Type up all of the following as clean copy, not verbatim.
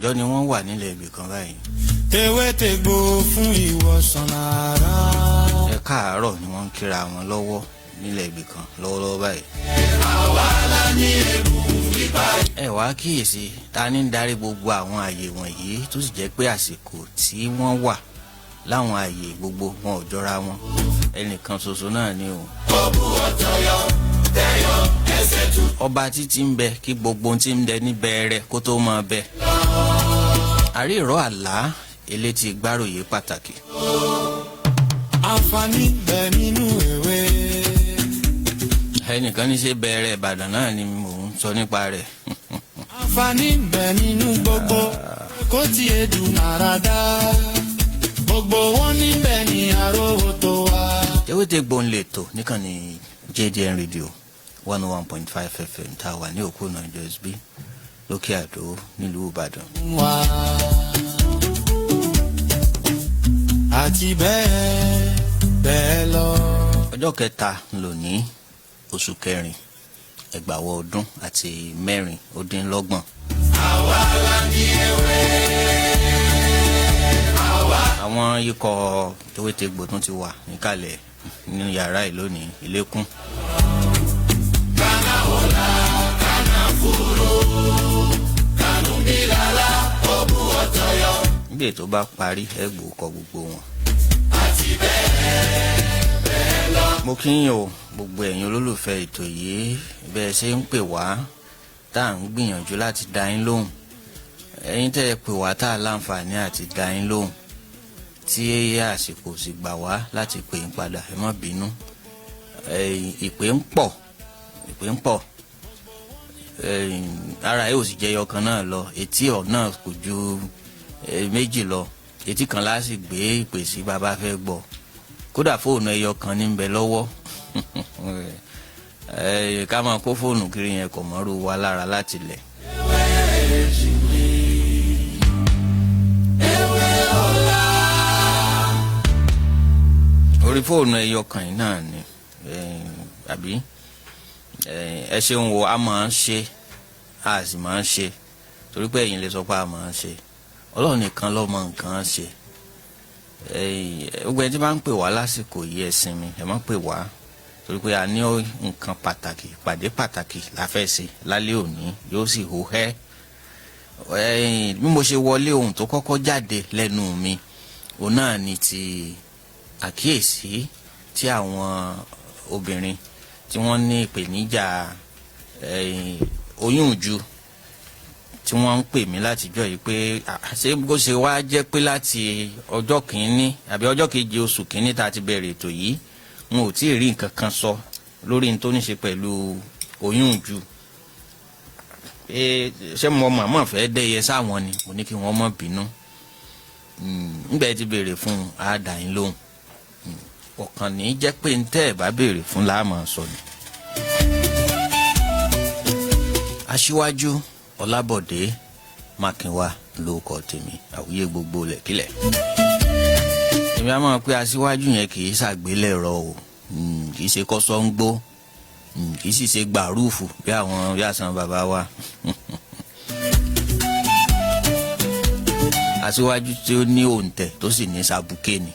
ọjọ́ ni wọ́n wà nílẹ̀ ibì kan báyìí. tewé tegbò fún ìwòsàn ara. ẹ káàárọ̀ ni wọ́n ń kíra wọn lọ́wọ́ nílẹ̀ ibì kan lọ́wọ́lọ́wọ́ báyìí. àwa la ní ẹrù bíbá. ẹ wá kíyèsí ta ní ń darí gbogbo àwọn àyè wọ̀nyí tó sì jẹ́ pé àsìkò tí wọ́n wà láwọn àyè gbogbo wọn ò jọra wọn ẹnìkan ṣoṣo náà ni o. ọ̀bù ọ̀tọ̀yọ̀ tẹ̀yọ̀ ẹsẹ̀ tù. ọba títí ń bẹ kí gbogbo ohun tí ń bẹ níbẹ̀ rẹ̀ kó tó máa bẹ. àríìrọ̀ àlá elétí gbáròyé pàtàkì. àǹfààní bẹ nínú ewé. ẹnìkan ní ṣe bẹ̀rẹ̀ Ìbàdàn náà ni mò ń sọ nípa rẹ̀. àǹfààní bẹ nínú gbogbo kó tiẹ̀ dùn ara dá. gbogbo wọn níbẹ̀ ní àròwò tó wá. Tewétegbò ń lè tò níkànnì JDN Radio 101.5 FM tá a wà ní òkúnà JSB lókè àdó nílùú Ìbàdàn. wá. àti bẹ́ẹ̀ bẹ́ẹ̀ lọ. ọjọ́ kẹta lónìí oṣù kẹrin ẹgbàwọ ọdún àti mẹ́rin ó dín lọ́gbọ̀n. àwa la ní ewé. àwọn ikọ̀ Tewétegbò tún ti wà níkàlẹ̀ nínú yàrá yìí lónìí ilékún. kanawola kanafuro kanubilala ọ̀bù ọ̀tọ̀yọ̀. níbi ètò bá parí ẹgbò kọ gbogbo wọn. àti bẹ́ẹ̀ bẹ́ẹ̀ lọ. mo kí yín o gbogbo ẹ̀yin olólùfẹ́ ètò yìí bẹ́ẹ̀ ṣe ń pè wá tá à ń gbìyànjú láti dá yín lóhùn ẹ̀yin tẹ́ ẹ pè wá tá a láǹfààní àti dá yín lóhùn tí àsìkò sì gbà wá láti pè ń padà ẹ má bínú. ìpè ń pọ̀ ara ẹ ò sì jẹyọ kan náà lọ etí ọ̀ náà kò ju méjì lọ etí kan láti gbé ìpè sí bàbá fẹ́ gbọ́ kódà fóònù ẹyọ kan ní ń bẹ lọ́wọ́ ká máa kó fóònù kiri yẹn kò mọ́rú wa lára láti lẹ̀. orí fóònù ẹyọ kan yìí náà ni àbí ẹ ṣeun wo a máa ń ṣe a sì máa ń ṣe torí pé ẹ̀yin lè sọ pé a máa ń ṣe Ọlọ́run nìkan ló mọ nǹkan ṣe. gbogbo ẹni tí bá ń pè wá lásìkò yìí ẹ sinmi ẹ má pè wá torí pé a ní nǹkan pàtàkì ìpàdé pàtàkì la fẹ́ ṣe lálẹ́ òní yóò sì hó hẹ́. bí mo ṣe wọlé ohun tó kọ́kọ́ jáde lẹ́nu mi òun náà ni ti àkíyèsí tí àwọn obìnrin tí wọ́n ní ìpèníjà oyún ìju tí wọ́n ń pè mí látijọ́ yìí pé ṣé bó ṣe wá jẹ́ pé láti ọjọ́ kìíní àbí ọjọ́ keje oṣù kìíní tá a ti bẹ̀rẹ̀ ètò yìí wọn ò tí ì rí nǹkan kan sọ lórí ní tó ní ṣe pẹ̀lú oyún ìju. ṣé mo màmá fẹ́ dẹ́yẹ sáwọn ni mo ní kí wọ́n má bínú nígbà tí béèrè fún àádá yín lóhùn ọ̀kan ní jẹ́ pé ń tẹ́ ẹ̀ bá béèrè fún láàmú sọ ni. Aṣíwájú Ọlábọ̀dé Mákínwá lórúkọ tèmi àwíyé gbogbo lẹ̀kílẹ̀. èmi á mọ̀ pé aṣíwájú yẹn kì í ṣàgbélẹ̀rọ o kì í ṣe kọ́sọ́ńgbó kì í sì ṣe gbàrúùfù bí àwọn yàtọ̀ bàbá wa. aṣíwájú tí ó ní òǹtẹ̀ tó sì ní sàbùké ni.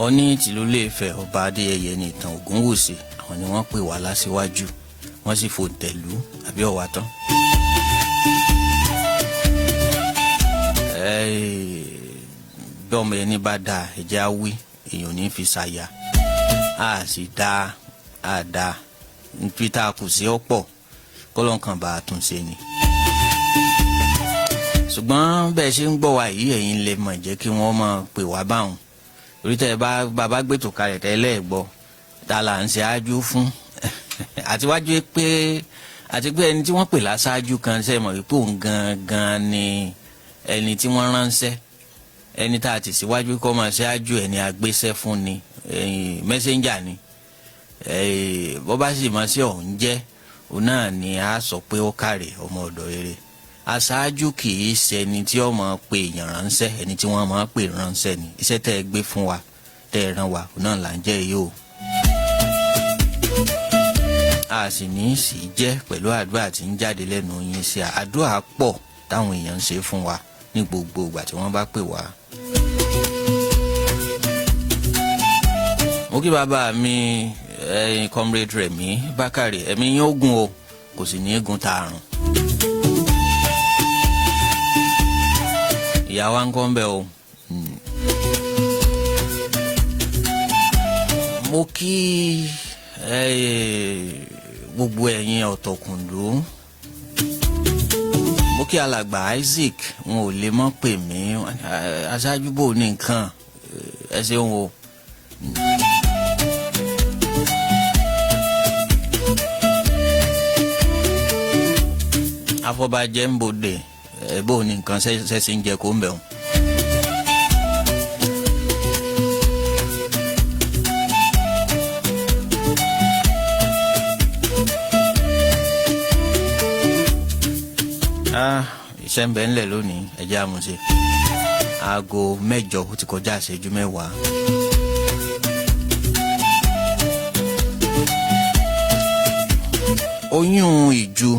Ọọ̀ni tìlú Ilé-Ifẹ̀ ọba Adéyẹyẹ ní ìtàn Ògúnwùsì àwọn ni wọ́n pè wá láṣíwájú wọ́n sì fòǹtẹ̀lú àbí ọ̀wá tán. bí ọmọ ẹni bá dáa ẹ̀jẹ̀ á wí èèyàn ní fi ṣàyà á sì dáa á dáa nítorí tá a kù sí ọ̀pọ̀ kọ́lọ́ǹkan bá a tún ṣe ni. ṣùgbọ́n bẹ́ẹ̀ ṣe ń gbọ́ wa yìí ẹ̀yin lè mọ̀ jẹ́ kí wọ́n máa pè wá báwọn orí tẹ bàbá gbètò kalẹ̀ tẹ́lẹ̀ gbọ́ ta là ń ṣe ájú fún àtiwájú pé àti pé ẹni tí wọ́n pè láṣáájú kan ṣe mọ̀ wípé òun gangan ni ẹni tí wọ́n ránṣẹ́ ẹni tá a ti síwájú kọ́ máa ṣáájú ẹni àgbéṣẹ́ fún ni mẹ́sẹ́ńjà ni bọ́ bá sì máa ṣe ọ̀hún jẹ́ òun náà ni a sọ pé ó kàrè ọmọ ọ̀dọ̀ rere aṣáájú kì í ṣe ẹni tí ó máa pe èèyàn ránṣẹ́, ẹni tí wọ́n máa pè ránṣẹ́ ni. Iṣẹ́ tẹ́ ẹ gbé fún wa, tẹ́ ẹ rán wa, náà là ń jẹ́ yìí o. A sì ní í sì jẹ́ pẹ̀lú àdúrà tí ń jáde lẹ́nu yín sí àdúrà pọ̀ táwọn èèyàn ń ṣe fún wa ní gbogbo ìgbà tí wọ́n bá pè wá. Mo kí bàbá mi comrade Rẹ̀mí Bákàrè, ẹ̀mí yín ó gùn o, kò sì ní í gùn tààrùn. Ìyá wa ń kọ́ ń bẹ̀ o. Mo kí gbogbo ẹ̀yin ọ̀tọ̀kùnlú. Mo kí alàgbà Isaac, wọn ò lè mọ̀ pè mí aṣáájú bò ní nǹkan ẹ ṣeun o. Afọbajẹ ń bòde bò ní nǹkan ṣẹ̀ṣẹ̀ ń jẹ kó ń bẹ̀ wọ́n. Iṣẹ́ ń bẹ ńlẹ̀ lónìí, ẹ jẹ́ àmúṣe. Aago 8 ó ti kọjá ìṣẹ́jú 10. Oyún ìju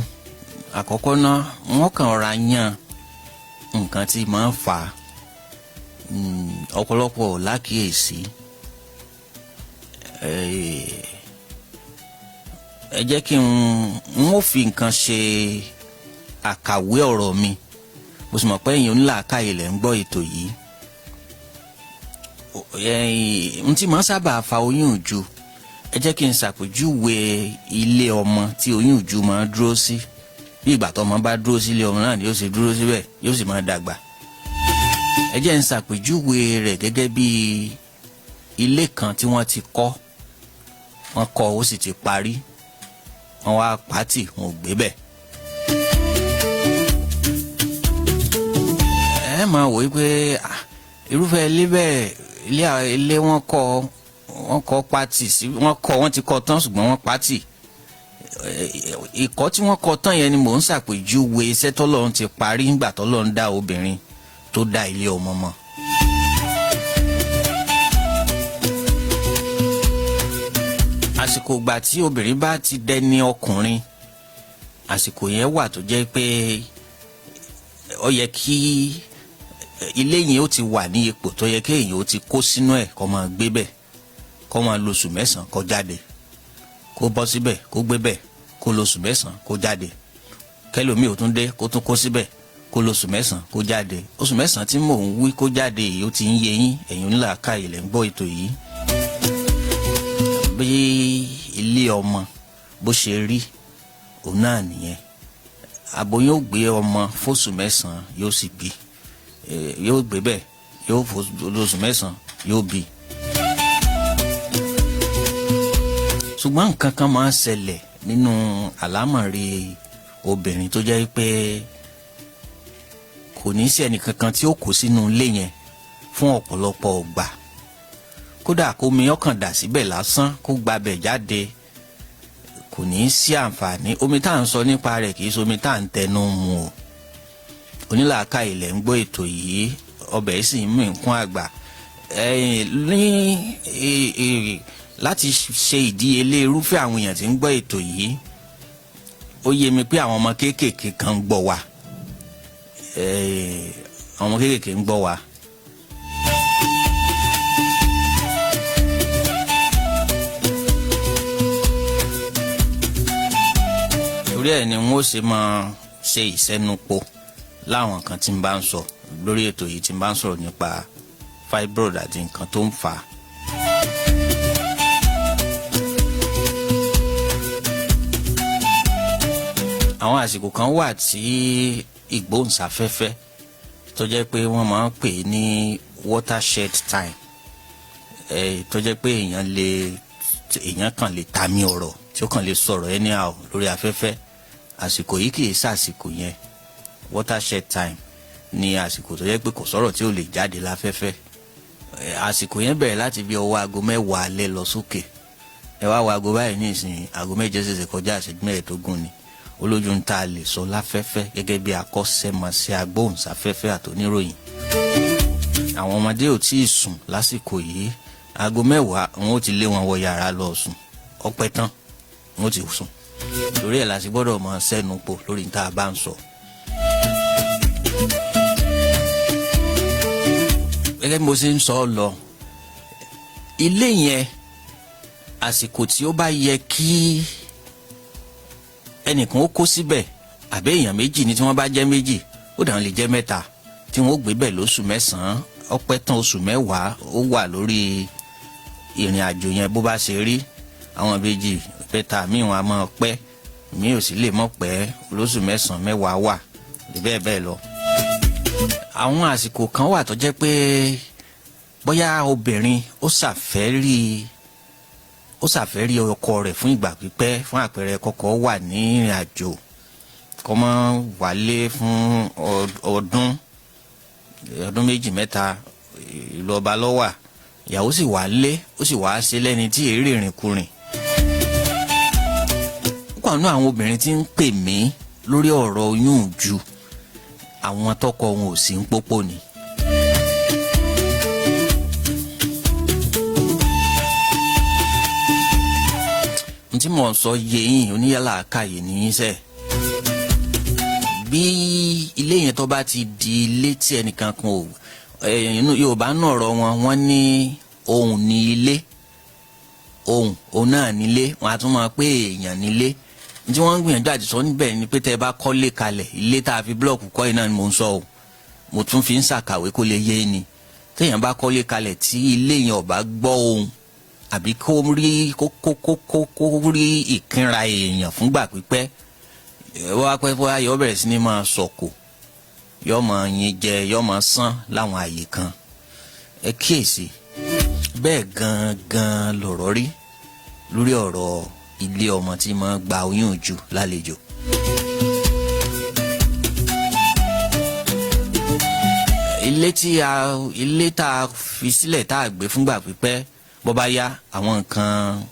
àkọ́kọ́ náà wọ́n kàn ra yan nǹkan tí máa ń fà á, ọ̀pọ̀lọpọ̀ lákìyèsí. Ẹ jẹ́ kí n ó fi nǹkan ṣe àkàwé ọ̀rọ̀ mi. Mo sì mọ̀ pé èèyàn ńlá káyè lẹ̀ ń gbọ́ ètò yìí. N tí máa ń sábà fa oyún ìju, ẹ jẹ́ kí n ṣàpèjúwe ilé ọmọ tí oyún ìju máa ń dúró sí. Bí ìgbà tó ọmọ bá dúró sí ilé ọmọ náà ni yóò ṣe dúró síbẹ̀, yóò sì máa dàgbà. Ẹ jẹ́ n ṣàpèjúwe rẹ̀ gẹ́gẹ́ bí ilé kan tí wọ́n ti kọ́, wọ́n kọ́ ó sì ti parí, wọ́n wá pàtì, wọn ò gbé bẹ̀. Ẹ máa wò pé irúfẹ́ ilé bẹ́ẹ̀, ilé wọ́n kọ́ pàtì sí, wọ́n ti kọ́ tán ṣùgbọ́n wọ́n pàtì. Ìkọ́ tí wọ́n kọ́ tán yẹn ni mò ń ṣàpèjúwe iṣẹ́ tọ́lọ́run ti parí nígbà tọ́lọ́run dá obìnrin tó dá ilé ọmọ mọ́. Àsìkò ìgbà tí obìnrin bá ti dẹni ọkùnrin, àsìkò yẹn wà tó jẹ́ pé ó yẹ kí ilé yẹn ó ti wà ní ipò tó yẹ kí èèyàn ó ti kó sínú ẹ̀ kó máa gbé bẹ̀, kó máa lo oṣù 9 kó jáde, kó bọ́ síbẹ̀ kó gbé bẹ̀, kó lo oṣù 9 kó jáde, kẹlòmíì ò tún dé kó tún kó síbẹ̀, kó lo oṣù 9 kó jáde. Oṣù 9 tí mò ń wí kó jáde yìí ó ti ń yé yín, ẹ̀yin ńlá káyè lẹ̀ ń gbọ́ ètò yìí. Bí ilé ọmọ bó ṣe rí òun náà nìyẹn. Aboyún ó gbé ọmọ fóṣù 9 yóò sì bí, yóò gbé bẹ̀, yóò fóṣù 9 yóò bí. Ṣùgbọ́n nǹkan kan máa ń ṣẹlẹ̀ nínú àlámọ̀rí obìnrin tó jẹ́ pé kò ní sí ẹnìkankan tí ó kó sínú ilé yẹn fún ọ̀pọ̀lọpọ̀ ọgbà. Kódà kó mi ọkàn dà síbẹ̀ lásán kó gbabẹ̀ jáde, kò ní sí àǹfààní. Omi tá à ń sọ nípa rẹ̀ kì í ṣomi tá à ń tẹnu mu o. Onílàákàyè ilẹ̀ ń gbọ́ ètò yìí, ọbẹ̀ sì ń mú nǹkan àgbà. Láti ṣe ìdíyelé irúfẹ́ àwọn èèyàn tí ń gbọ́ ètò yìí, ó yé mi pé àwọn ọmọ kéékèèké kan ń gbọ́ wa. Àwọn ọmọ kéékèèké ń gbọ́ wa. Torí ẹ̀ ni wọ́n ṣe máa ṣe ìṣẹ́nupọ̀ láwọn kan tí n bá ń sọ lórí ètò yìí, tí n bá ń sọ̀rọ̀ nípa fibroid àti nǹkan tó ń fà á. Àwọn àsìkò kan wà tí ìgbóhùnsáfẹ́fẹ́ tó jẹ́ pé wọ́n máa ń pè ní watershed time, tó jẹ́ pé èèyàn kàn lè ta mí ọ̀rọ̀ tí ó kàn lè sọ̀rọ̀ anyhow lórí afẹ́fẹ́. Àsìkò yìí kì í ṣàsìkò yẹn. Watershed time ni àsìkò tó jẹ́ pé kò sọ̀rọ̀ tí ó lè jáde láfẹ́fẹ́. Àsìkò yẹn bẹ̀rẹ̀ láti bí ọwọ́ aago 10 alẹ́ lọ sókè. Ẹ wá wo aago báyìí ní ìsìn aago 7 ṣẹ̀ṣẹ̀ kọjá ìṣẹ́jú 15 ni. olójú ń ta lè sọ láfẹ́fẹ́ gẹ́gẹ́ bí akọ́ṣẹ́mọṣẹ́ agbóhùnsáfẹ́fẹ́ àtòníròyìn. àwọn ọmọdé ò tí ì sùn lásìkò yìí, aago 10 wọn ò ti lé wọn wọ yàrá lọ sùn, ọpẹ́ tán wọn ò ti sùn. torí ẹ̀ la sì gbọ́dọ̀ mọ sẹ́nu pò lórí tá a bá ń sọ. gẹ́gẹ́ bí mo ṣe ń sọ lọ, ilé yẹn àsìkò tí ó bá yẹ kí ẹnìkan ó kó síbẹ̀ àbí èèyàn méjì ni tí wọ́n bá jẹ́ méjì, ó dàn lè jẹ́ mẹ́ta tí wọ́n ó gbé bẹ̀ lóṣù 9, ọpẹ́ tán oṣù 10 ó wà lórí ìrìn àjò yẹn bó bá ṣe rí. àwọn méjì pẹ́ta míì wọn a máa pẹ́, mi ò sì lè mọ̀ pẹ́, lóṣù 9, 10 wà bẹ́ẹ̀ bẹ́ẹ̀ lọ. àwọn àsìkò kan wà tó jẹ́ pé bóyá obìnrin ó ṣàfẹ́rí ọkọ rẹ̀ fún ìgbà pípẹ́, fún àpẹẹrẹ kọ́kọ́ wà ní ìrìn àjò kó má wálé fún ọdún 2, 3 ìlú ọba lọ́wà, ìyàwó sì wálé, ó sì wá ṣe lẹ́ni tí èrè ìrìnkúrìn. púpọ̀ nínú àwọn obìnrin tí ń pè mí lórí ọ̀rọ̀ oyún ju àwọn tọkọ wọn ò sí ń pópó ni. tí mò ń sọ yẹ̀yìn oníyàlá àkàyè ní sẹ́, bí ilé yẹn tó bá ti di ilé tí ẹnìkan kan ò Yorùbá náà rọ wọ́n ní ohùn ní ilé, ohùn náà nílé, wọ́n á tún máa pé èèyàn nílé. tí wọ́n ń gbìyànjú àti sọ níbẹ̀ ni pé tẹ́ ẹ bá kọ́lé kalẹ̀, ilé tá a fi búlọ̀kù kọ́ iná ni mò ń sọ o, mo tún fi ń ṣàkàwé kó lè yé ni. téèyàn bá kọ́lé kalẹ̀ tí ilé yẹn ò bá gbọ́ ohùn àbí kó rí ìkínra èèyàn fúngbà pípẹ́, wọ́n á pẹ́ bóyá yọ bẹ̀rẹ̀ sí ní máa sọ̀kò, yọ máa yin jẹ, yọ máa sán láwọn àyè kan. ẹ kíyèsí, bẹ́ẹ̀ gangan lọ̀rọ̀ rí lórí ọ̀rọ̀ ilé ọmọ tí máa gba oyún jù lálejò. ilé tá a fi sílẹ̀ tá a gbé fúngbà pípẹ́, bó bá yá àwọn nǹkan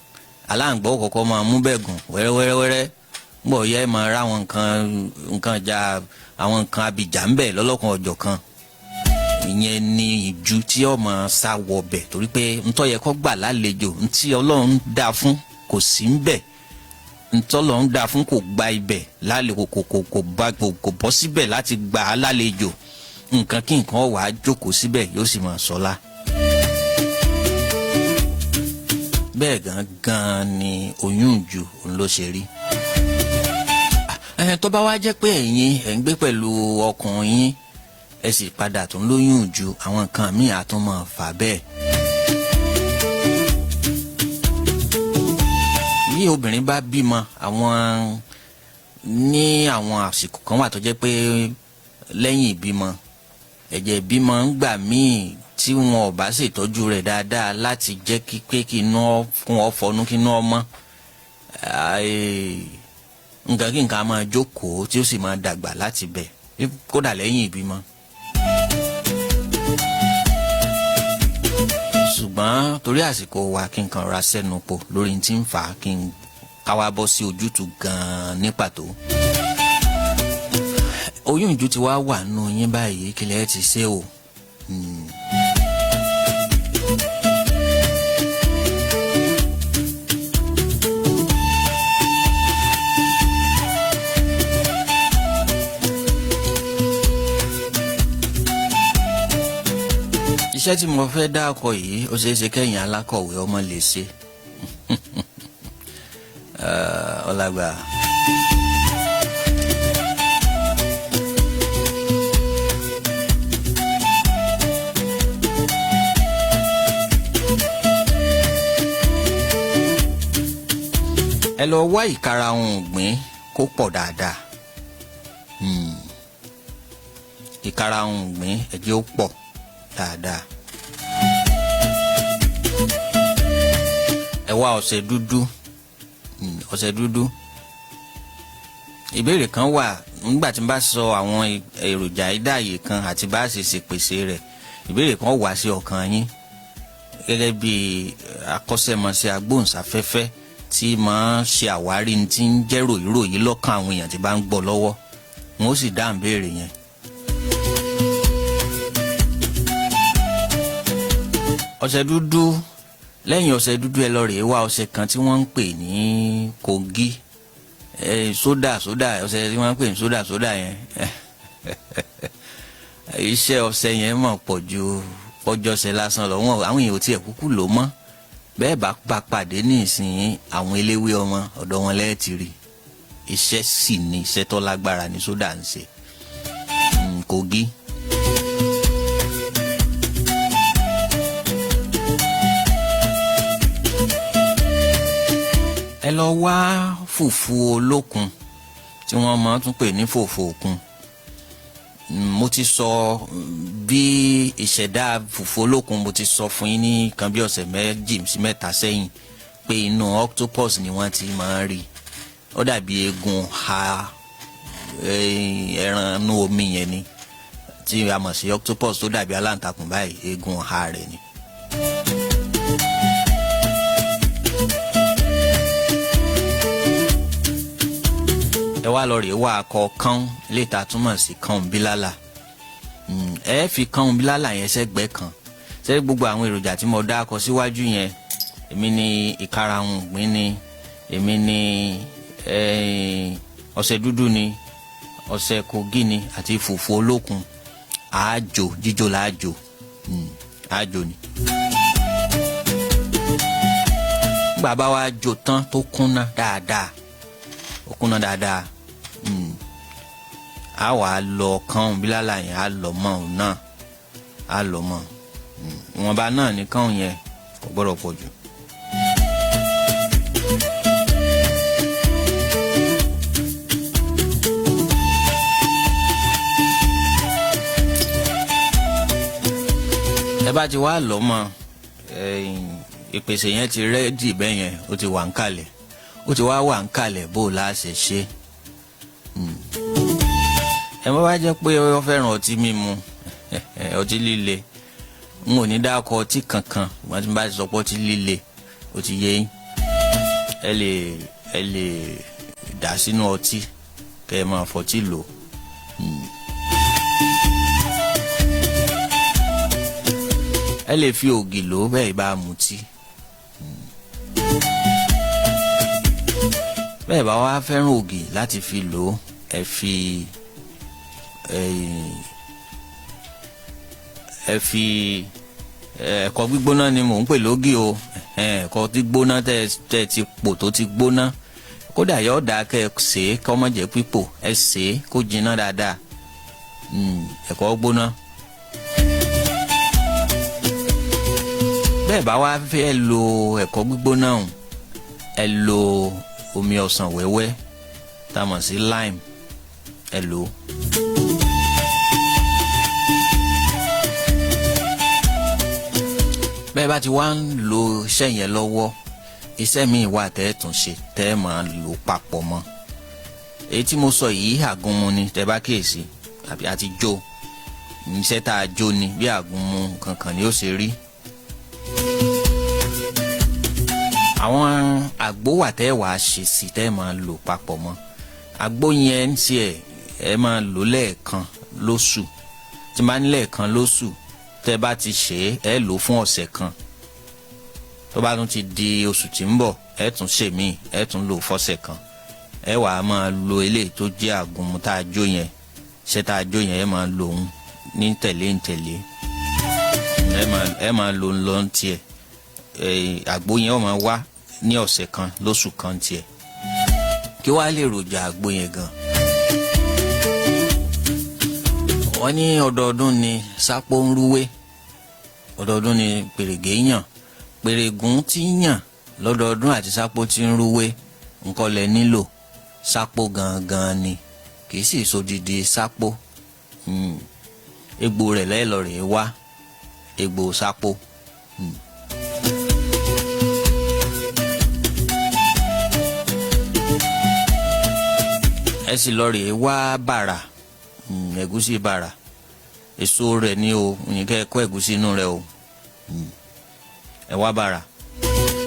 aláǹgbọ́ kọ̀ọ̀kan máa mú bẹ́ẹ̀gùn wẹ́rẹ́wẹ́rẹ́, bó yẹ máa rá àwọn nǹkan ìjà, àwọn nǹkan abìjà ń bẹ̀ lọ́lọ́kan ọjọ́ kan. ìyẹn ni ìjú tí ọmọ sá wọ bẹ̀, torí pé ntọ́ yẹ kó gbà lálejò, ntí Ọlọ́run dá fún kò sí ń bẹ̀, ntọ́ Ọlọ́run dá fún kò gba ibẹ̀ lálejò, kò bọ́ síbẹ̀ láti gbà á lálejò. nǹkan kí nǹkan wàá jókòó síbẹ̀ yóò sì máa sọlá. bẹ́ẹ̀ gangan ni oyún jù òun ló ṣe rí. tó bá wá jẹ́ pé ẹ̀yin ẹ̀ ń gbé pẹ̀lú ọkùnrin yín, ẹ sì padà tún lóyún jù, àwọn nǹkan míì á tún máa fà bẹ́ẹ̀. bí obìnrin bá bímọ, ní àwọn àsìkò kan wà tó jẹ́ pé lẹ́yìn ìbímọ, ẹ̀jẹ̀ ìbímọ ń gbà míì tí wọn ò bá ṣètọ́jú rẹ̀ dáadáa láti jẹ́ pé kí iná fún ọ fọnú kí iná ọmọ nǹkan kí nǹkan máa jókòó tí ó sì máa dàgbà láti bẹ̀ kódà lẹ́yìn ìbímọ. ṣùgbọ́n torí àsìkò wa kí nǹkan ra sẹ́nu pọ̀ lórí tí ń fà á, kí n káwá bọ́ sí ojútùú gan-an ní pàtó. oyún ìjú ti wá wà nù yín báyìí, kí lẹ ti ṣe o. iṣẹ́ tí mo fẹ́ dákọ yìí ó ṣeé ṣe kẹ́yìn alákọ̀wé ọmọ lè ṣe. ọlágbà. ẹ lọ wá ìkarahun ọ̀gbìn kó pọ̀ dáadáa. ìkarahun ọ̀gbìn ẹ jẹ́ ó pọ̀ dáadáa. ẹ wá ọṣẹ dúdú. ìbéèrè kan wà nígbà tí n bá sọ àwọn èròjà ìdáyè kan àti bá a ṣe ṣèpèsè rẹ̀, ìbéèrè kan wà sí ọkàn yín gẹ́gẹ́ bí akọ́ṣẹ́mọṣẹ́ agbóhùnsáfẹ́fẹ́ tí máa ṣe àwárí tí ń jẹ́ ròyìnròyìn lọ́kàn àwọn èèyàn tí bá ń gbọ́ lọ́wọ́, wọn ó sì dáhùn béèrè yẹn. ọṣẹ dúdú, lẹ́yìn ọṣẹ dúdú ẹ lọ rèé wá ọṣẹ kan tí wọ́n ń pè ní Kogi, sódà ọṣẹ tí wọ́n ń pè ní sódà yẹn iṣẹ́ ọṣẹ yẹn mọ̀ pọ̀ ju ọjọ́ṣẹ lásán lọ. àwọn èèyàn ò tiẹ̀ kúkú lò mọ́. bẹ́ẹ̀ bá pàdé ní ìsìn àwọn eléwé ọmọ ọ̀dọ̀ wọn lẹ́ẹ̀tì rí. iṣẹ́ sì ni iṣẹ́ tó lágbára ní sódà ń ṣe. Kogi. ẹ lọ wá fùfú olókun tí wọ́n máa tún pè ní fòfò òkun. mo ti sọ bí ìṣẹ̀dá fùfú olókun, mo ti sọ fún yín ní kan bí ọ̀sẹ̀ méjì sí mẹ́ta sẹ́yìn pé inú octopus ni wọ́n ti máa ń rí. ó dàbí eegun ha ẹran inú omi yẹn ni tí a mọ̀ sí octopus tó dàbí aláǹtakùn báyìí, eegun ha rẹ̀ ni. ẹ wá lọ rèé wá akọ kán léta túmọ̀ sí kán bílálà. ẹ fi kán bílálà yẹn sẹ́gbẹ̀ẹ́ kan. sẹ́rí gbogbo àwọn èròjà tí mo dá akọ síwájú yẹn, èmi ni ìkarahun ìgbín ni, èmi ni ọṣẹ dúdú ni, ọṣẹ Kogi ni àti fùfú olókun. àájò jíjó làájò, àájò ni. bàbá wa jò tán tó kúnná dáadáa, ó kúnná dáadáa, a wà lọ kán bílálà yẹn, a lọ mọ́ òun náà, a lọ mọ́ ìwọ̀nba náà ní kán yẹn kò gbọ́dọ̀ pọ̀ jù. ẹ bá ti wá lọ mọ́, ìpèsè yẹn ti rẹ́dì bẹ́ẹ̀ yẹn, ó ti wà ń kalẹ̀, ó ti wá wà ń kalẹ̀ bó la ṣe ṣe. ẹ má bá jẹ́ pé ó fẹ́ràn ọtí mímu, ọtí líle, n ò ní dákọ ọtí kankan, wọ́n ti bá ti sọ pé ọtí líle ó ti yé yín. ẹ lè dà sínú ọtí kẹ́ ẹ máa fọtí lò. ẹ lè fi ògì lò bẹ́ẹ̀ bá mutí. bẹ́ẹ̀ bá wá fẹ́ràn ògì láti fi lò, ẹ fi ẹ̀kọ gbígbóná ni mò ń pè lógì o. ẹ̀kọ tí gbóná tẹ́ ti pò tó ti gbóná, kódà yóò dáa kẹ́ ẹ sè é kó má jẹ́ pípò, ẹ sè é kó jiná dáadáa. ẹ̀kọ gbóná. bẹ́ẹ̀ bá wá fẹ́ lo ẹ̀kọ gbígbóná ọ̀hún, ẹ lo omi ọsàn wẹ́wẹ́ tá a mọ̀ sí lime, ẹ lò ó. bẹ́ẹ̀ bá ti wá ń lo iṣẹ́ yẹn lọ́wọ́, iṣẹ́ míì wà tẹ́ ẹ tún ṣe tẹ́ ẹ máa lò papọ̀ mọ́. èyí tí mo sọ yìí àgúnmu ni, tẹ́ bá kíyèsí, àbí àti jó iṣẹ́ tá a jó ni, bí àgúnmu kankan ni ó ṣe rí. àwọn àgbo wà tẹ́ wàá ṣe sí tẹ́ máa lò papọ̀ mọ́. àgbo yẹn ń tiẹ̀ ẹ máa lò lẹ́ẹ̀kan lóṣù. tí máa ń lẹ́ẹ̀kan lóṣù, tẹ́ bá ti ṣe é, ẹ lò fún ọ̀sẹ̀ kan. tó bá tún ti di oṣù tí ń bọ̀, ẹ tún ṣe míì, ẹ tún lò fọ́sẹ̀ kan. ẹ wàá máa lo eléyìí tó jẹ́ àgúnmu tá a jó yẹn, ṣé tá a jó yẹn ẹ máa lò ó ní tẹ̀lé ń tẹ̀lé. ẹ máa lò ń lọ ń tiẹ̀. àgbo yẹn ó máa wá ní ọ̀sẹ̀ kan lóṣù kan tiẹ̀. kí wàá lè ròjà àgbo yẹn gan. wọ́n ní ọdọọdún ni sápó ń rúwé, ọdọọdún ni pèrègé yàn, pèrègùn tí yàn lọ́dọọdún àti sápó tí ń rúwé nǹkan lẹ nílò. sápó gangan ni, kì í sì sódìdí sápó. egbò rẹ̀ lẹ́ẹ̀lọ́rẹ̀ wá, egbò sápó. ẹ sì lọ rèé wá bàrà, ẹ̀gúsí bàrà, èso rẹ̀ ní o, nìkẹ́ ẹ kó ẹ̀gúsí inú rẹ̀ o. ẹ wá bàrà,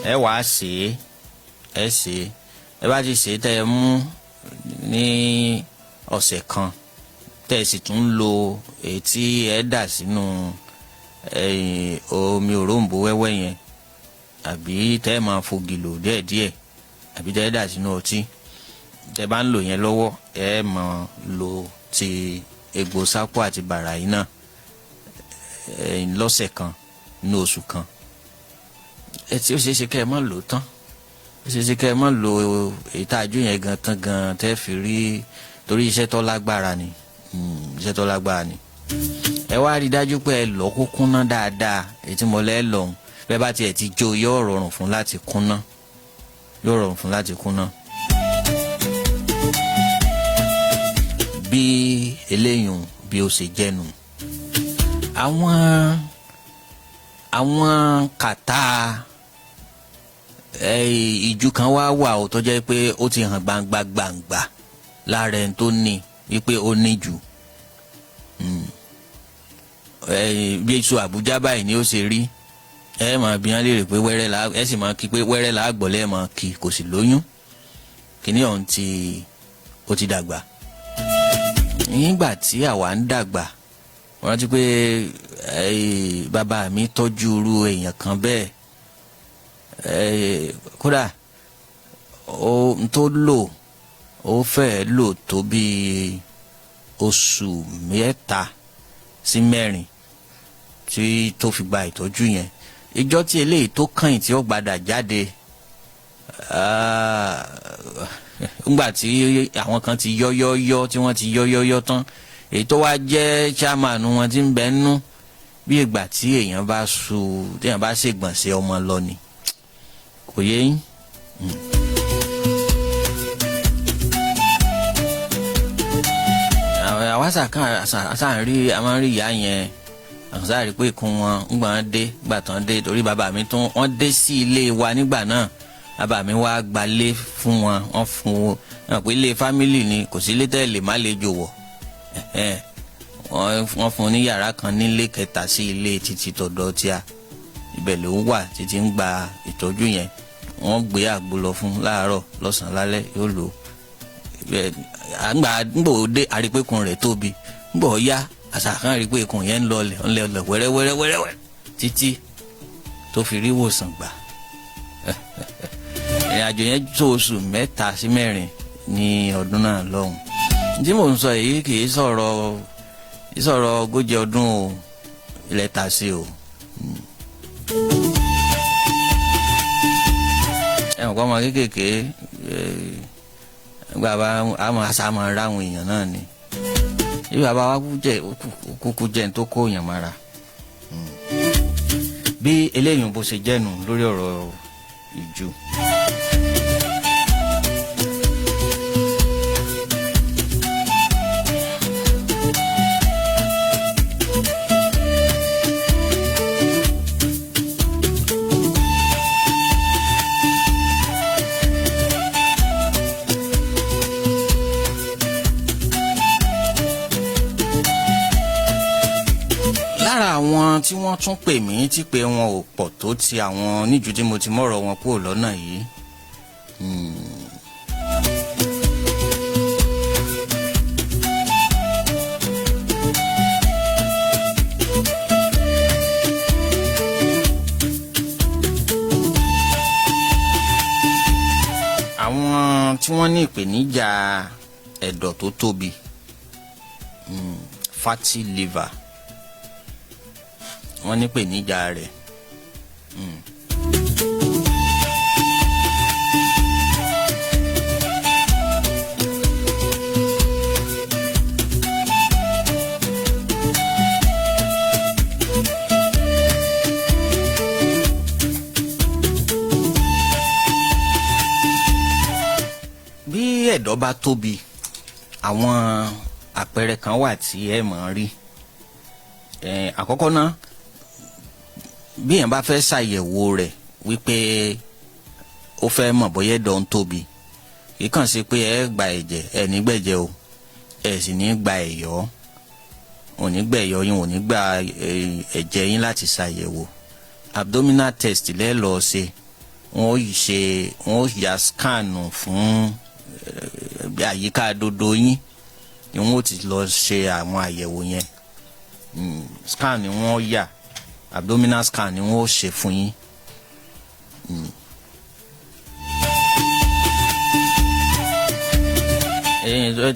ẹ wàá sè é, ẹ ṣe ẹ bá ti ṣe tẹ́ ẹ mú ní ọ̀sẹ̀ kan tẹ́ ẹ sì tún lo èyí tí ẹ dà sínú omi òróǹbó wẹ́wẹ́ yẹn àbí tẹ́ ẹ máa fogi lò díẹ̀díẹ̀ àbí tẹ́ ẹ dà sínú ọtí tẹ́ bá ń lò yẹn lọ́wọ́ ẹ máa lo ti egbò sápò àti bàrà yìí náà lọ́sẹ̀ kan ní oṣù kan. Ẹ tí ó ṣeé ṣe kẹ́ ẹ má lò tán ó ṣeé ṣe kẹ́ ẹ má lo ìtajú yẹn gan tán gan tẹ́ fi rí torí iṣẹ́ tó lágbára ni iṣẹ́ tó lágbára ni. Ẹ wá rí dájú pé ẹ lọ kó kúnná dáadáa èyí tí mo lẹ́ lọ́hùn bẹ́ẹ̀ bá tiẹ̀ ti jó yóò rọrùn fún láti kúnná yóò rọrùn fún láti kúnná. Bí eléyùn bí ó ṣe jẹ́nu àwọn kàtá ìjú kan wà ó tó jẹ́ pé ó ti hàn gbangba lára ẹni tó ní wípé ó ní jù bí èso Àbújá báyìí ni ó ṣe rí ẹ máa bí wọn léèrè pé wẹ́rẹ́ la ẹ sì máa kí pé wẹ́rẹ́ la gbọ́lẹ́ máa kí kò sì lóyún kíní ọ̀hún ó ti dàgbà. Nígbà tí àwa ń dàgbà wọ́n rántí pé bàbá mi tọ́jú irú èèyàn kan bẹ́ẹ̀ kódà ohun tó lò ó fẹ́ẹ́ lò tó bí oṣù 3 sí 4 tí tó fi gba ìtọ́jú yẹn. Ìjọ́ tí eléyìí tó kàn tí ó gbadà jáde ńgbà tí àwọn kan ti yọ́yọ́yọ́ tí wọ́n ti yọ́yọ́yọ́ tán èyí tó wá jẹ́ chairman wọn tí ń bẹ nú bí ìgbà tí èèyàn bá ṣègbọ̀nsẹ̀ ọmọ lọ ni kò yé yín. Àwa sàn rí a máa ń rí ìyá yẹn àkànṣe rí pé ikùn wọn ńgbà dé gbà tán dé torí bàbá mi tún wọ́n dé sí ilé wa nígbà náà bàbá mi wá gbalé fún wọn wọ́n fún wọn pé ilé fámìlì ni kò sí ilé tẹ́lẹ̀ má lè jò wọ̀ wọ́n fún ní yàrá kan nílé kẹta sí ilé títí tọ̀dọ̀ tíá ibẹ̀ ló wà títí ń gba ìtọ́jú yẹn wọ́n gbé àgbo lọ fún láàárọ̀ lọ́sàn-án lálẹ́ yóò lò ńgbò dé àrípékun rẹ̀ tóbi ńgbò yá àṣàkàn rí pé ikùn yẹn ń lọlẹ̀ wẹ́rẹ́wẹ́rẹ́ títí tó fi rí ìwòsàn gbà. Ìrìn àjò yẹn tó oṣù 3 sí 4 ní ọdún náà lọ́hùn. Tí mò ń sọ èyí kì í sọ̀rọ̀ ogójì ọdún o ilẹ̀ ta sí o. Ẹ̀wọ̀n kọ́ ọmọ kéékèèké gbàgbà àmọ́ àṣà máa ń ráwọn èèyàn náà ni. Bí bàbá wa kúkú jẹ́ ní tó kó èèyàn mára. Bí eléyìí bó ṣe jẹ́nu lórí ọ̀rọ̀ ìjú. Àwọn tí wọ́n tún pè mí tí pé wọn ò pọ̀ tó ti àwọn oníjú tí mo ti mọ̀rọ̀ wọn kúrò lọ́nà yìí. Àwọn tí wọ́n ní ìpèníjà ẹ̀dọ̀ tó tóbi fatty liver wọ́n ní ìpèníjà rẹ̀. Bí ẹ̀dọ̀ bá tóbi àwọn àpẹẹrẹ kan wà tí ẹ máa rí. Àkọ́kọ́ náà bí èèyàn bá fẹ́ ṣàyẹ̀wò rẹ̀ wípé ó fẹ́ mọ̀ bóyá ẹ̀dọ̀ ń tóbi kì í kàn sí pé ẹ gba ẹ̀jẹ̀ ẹ ní gbẹ̀jẹ̀ o ẹ sì ní gba ẹ̀yọ́ ò ní gbẹ̀yọ́ yín ò ní gba ẹ̀jẹ̀ yín láti ṣàyẹ̀wò abdominal test lẹ́ẹ̀ lọ ṣe wọ́n ya scan fún àyíká dodo yín ni wọ́n ti lọ ṣe àwọn àyẹ̀wò yẹn. Scan ni wọ́n yà, abdominal scan ni wọ́n ṣe fún yín.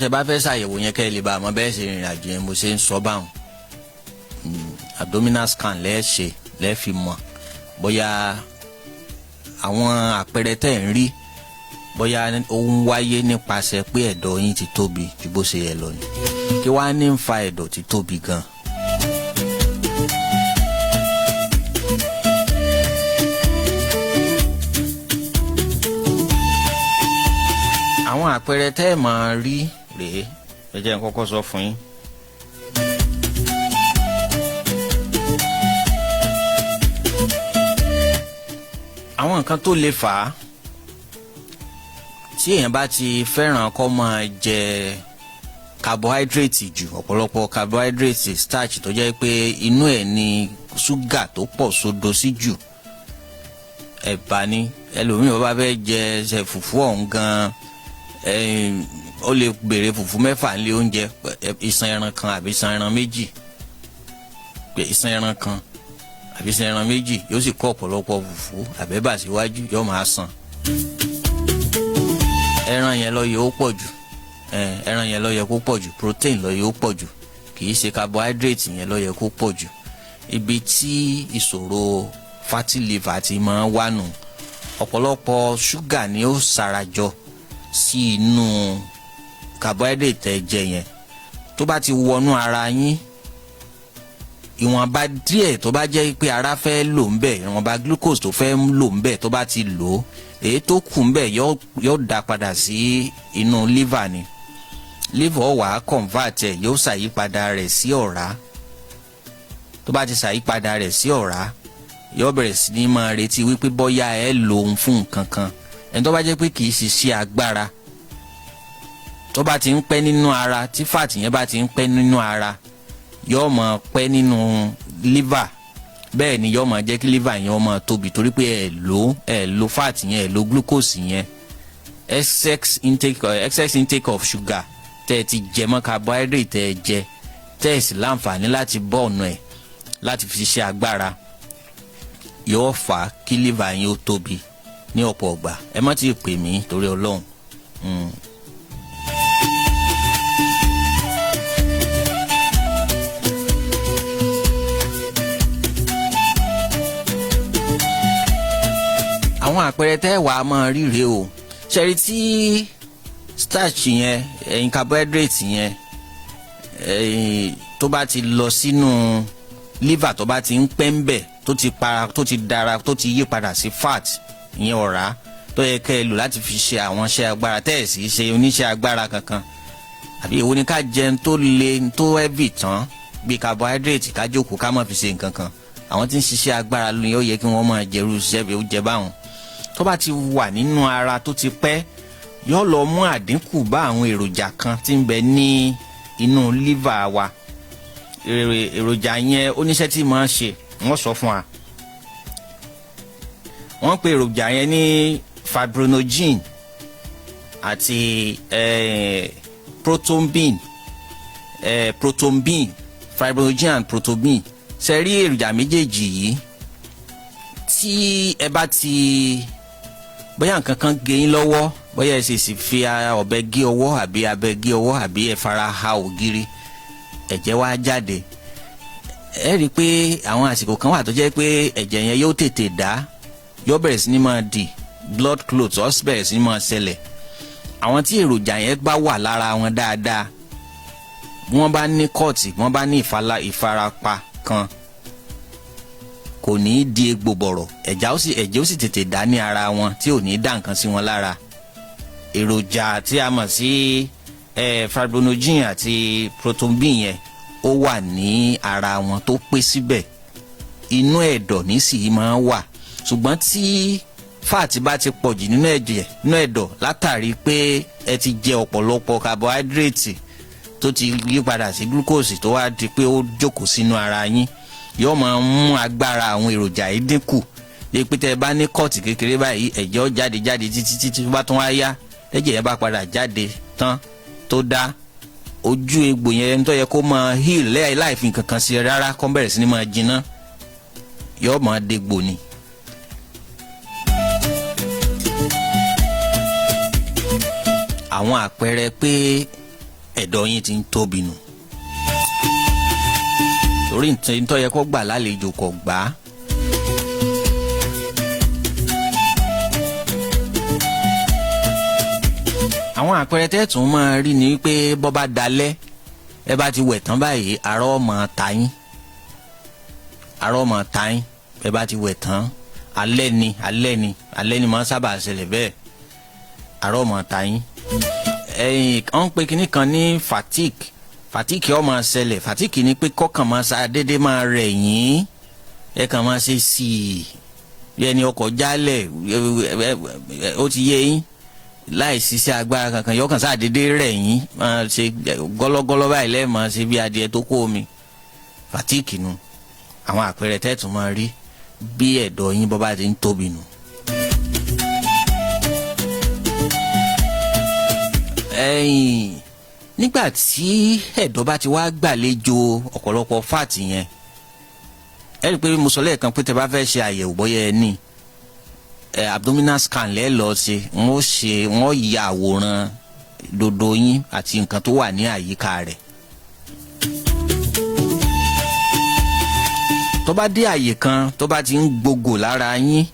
Tẹ́ bá fẹ́ ṣàyẹ̀wò yẹn kẹ́ ẹ lè bá àmọ́ bẹ́ẹ̀ ṣe rìnrìn àjò yẹn mo ṣe ń sọ báwọn. Abdominal scan lẹ́ẹ̀ fi mọ̀ bóyá àwọn àpẹẹrẹ tẹ́ ń rí bóyá ó ń wáyé nípasẹ̀ pé ẹ̀dọ̀ yín ti tóbi ju bó ṣe yẹ lọ ni. Kí wàá ní ń fa ẹ̀dọ̀ ti tóbi gan? Àwọn àpẹẹrẹ tẹ́ ẹ máa rí rèé, ẹ jẹ́ n kọ́kọ́ sọ fún yín. Àwọn nǹkan tó lè fà á tí èèyàn bá ti fẹ́ràn kó máa jẹ carbohydrate jù, ọ̀pọ̀lọpọ̀ carbohydrate, starch tó jẹ́ pé inú ẹ̀ ní ṣúgà tó pọ̀ sódò sí jù. Ẹ̀bà ni ẹlòmíràn bá fẹ́ jẹ fùfú ọ̀hún gan-an, ó lè béèrè fùfú 6 nílé oúnjẹ, ìṣàn ẹran kan àbí ìṣàn ẹran méjì, ìṣàn ẹran kan àbí ìṣàn ẹran méjì, yóò sì kó ọ̀pọ̀lọpọ̀ fùfú àbẹ́bà síwájú, yóò máa sàn. Ẹran yẹn ló yẹ ó pọ̀ jù, ẹran yẹn ló yẹ kó pọ̀ jù, protein ló yẹ ó pọ̀ jù, kì í ṣe carbohydrate yẹn ló yẹ kó pọ̀ jù. Ibi tí ìṣòro fatty liver ti máa wà nù, ọ̀pọ̀lọpọ̀ ṣúgà ni ó sarajọ sí inú carbohydrate ẹ̀jẹ̀ yẹn. Tó bá ti wọnú ara yín, ìwọ̀nba díẹ̀ tó bá jẹ́ pé ara fẹ́ lò ń bẹ̀, ìwọ̀nba glucose tó fẹ́ lò ń bẹ̀ tó bá ti lò, èyí tó kù ń bẹ̀ yóò dá padà sí inú liver ni. Liver ó wá convert ẹ̀, yóò ṣàyípadà rẹ̀ sí ọ̀rá. Tó bá ti ṣàyípadà rẹ̀ sí ọ̀rá, yóò bẹ̀rẹ̀ sí ní máa retí wípé bóyá ẹ lò ń fún nǹkan kan. Ẹni tó bá jẹ́ pé kì í ṣiṣẹ́ agbára, tó bá ti ń pẹ́ nínú ara, tí fat yẹn bá ti ń pẹ́ nínú ara, yóò máa pẹ́ nínú liver. Bẹ́ẹ̀ ni yóò máa jẹ́ kí liver yẹn ó máa tóbi torí pé ẹ lò fat yẹn, ẹ lò glucose yẹn. Excess intake of sugar tẹ́ ẹ ti jẹ mọ́ carbohydrate tẹ́ ẹ jẹ, tẹ́ ẹ sì láǹfààní láti bọ́ ọ̀nà ẹ̀ láti fi ṣiṣẹ́ agbára, yóò fà á kí liver yẹn ó tóbi ní ọ̀pọ̀ ọgbà. Ẹ má ti pè mí torí Ọlọ́run. Àwọn àpẹẹrẹ tẹ́ wàá máa rí rèé o. Ṣẹ́rí tí starch yẹn, carbohydrate yẹn, tó bá ti lọ sínú liver, tó bá ti ń pẹ́ ń bẹ̀, tó ti yí padà sí fat, ìyẹn ọ̀rá tó yẹ kẹ́ ẹ lò láti fi ṣe àwọn iṣẹ́ agbára, tẹ́ ẹ̀ sì ṣe oníṣẹ́ agbára kankan. Àbí èwo ni ká jẹun tó le tó heavy tán bí carbohydrate, ká jókòó ká má fi ṣe nǹkan kan. Àwọn tí ń ṣiṣẹ́ agbára lóyún ó yẹ kí wọ́n máa jẹrú iṣẹ́ bí ó jẹ báwọn. Tó bá ti wà nínú ara tó ti pẹ́, yóò lọ mú àdínkù bá àwọn èròjà kan tí ń bẹ ní inú liver wa. Èròjà yẹn oníṣẹ́ tí máa ń ṣe, wọ́n sọ fún wa. Wọ́n pe èròjà yẹn ní fibrinogen àti prothrombin, fibrinogen and prothrombin. Ṣé rí èròjà méjèèjì yìí, tí ẹ bá ti bóyá nǹkan kan gé yín lọ́wọ́, bóyá ẹ sì fi ọ̀bẹ gé ọwọ́ àbí abẹ gé ọwọ́ àbí ẹ fara ha ògiri, ẹ̀jẹ̀ wá jáde, ẹ rí i pé àwọn àsìkò kan wà tó jẹ́ pé ẹ̀jẹ̀ yẹn yóò tètè dá, yóò bẹ̀rẹ̀ sí ní máa dì, blood clots ó bẹ̀rẹ̀ sí ní máa ṣẹlẹ̀. Àwọn tí èròjà yẹn bá wà lára wọn dáadáa, wọ́n bá ní kọ́ọ̀tì, wọ́n bá ní ìfarapa kan, kò ní í di egbò bọ̀rọ̀, ẹ̀jẹ̀ ó sì tètè dá ní ara wọn tí ò ní í dá nǹkan sí wọn lára. Èròjà tí a mọ̀ sí fibrinogen àti prothrombin yẹn ó wà ní ara wọn tó pé síbẹ̀, inú ẹ̀dọ̀ nísìnyí máa wà. Ṣùgbọ́n tí fat bá ti pọ̀ jù nínú ẹ̀dọ̀ látàrí pé ẹ ti jẹ ọ̀pọ̀lọpọ̀ carbohydrate tó ti yí padà sí glucose tó wá di pé ó jókòó sínú ara yín, yóò máa mú agbára àwọn èròjà yìí dínkù. lè pété ẹ bá ní kọ́ọ̀tì kékeré báyìí ẹ̀jẹ̀ ó jáde títí tó bá tún wá yá ẹ̀jẹ̀ yẹn bá padà jáde tán tó dá ojú egbò yẹn tó yẹ kó máa heal láì fi nǹkan kan sí rárá kó bẹ̀rẹ̀ sí ni máa jiná yóò máa dégbò ni. àwọn àpẹẹrẹ pé ẹ̀dọ̀ yín ti ń tóbi nù torí nítorí yẹ kó gbà lálejò kò gbà á. àwọn àpẹẹrẹ tẹ́tùn máa rí ni pé bọ́ bá dalẹ̀ ẹ bá ti wẹ̀ tán báyìí arọ́ ọmọ tayín ẹ bá ti wẹ̀ tán alẹ́ ni máa sábà ṣẹlẹ̀ bẹ́ẹ̀ arọ́ ọmọ tayín. Wọ́n pe kinní kan ní fatigue ó máa ṣẹlẹ̀. Fatigue ni pé kọ́kàn máa sa dédé máa rẹ̀ yín ẹ kàn máa ṣe sí i bí ẹni ọkọ̀ jálẹ̀ ó ti yé yín láì ṣiṣẹ́ agbára kankan yọkàn sáà dédé rẹ̀ yín máa ṣe gọ́lọ́gọ́lọ́ báyìí lẹ́ẹ̀ máa ṣe bí adìẹ tó kó omi. Fatigue nu àwọn àpẹẹrẹ tẹ́tùn máa rí bí ẹ̀dọ̀ yín bọ́ bá ti ń tóbi nù. Nígbà tí ẹ̀dọ̀ bá ti wá gbàlejò ọ̀pọ̀lọpọ̀ fáàtì yẹn ẹ rí i pé mo sọ lẹ́ẹ̀kan pé tẹ bá fẹ́ ṣe àyẹ̀wò bóyá ẹ ní abdominal scan lẹ́ẹ̀ lọ ṣe wọ́n ya àwòrán dodo yín àti nǹkan tó wà ní àyíká rẹ̀. tó bá dé àyè kan tó bá ti ń gbogò lára yín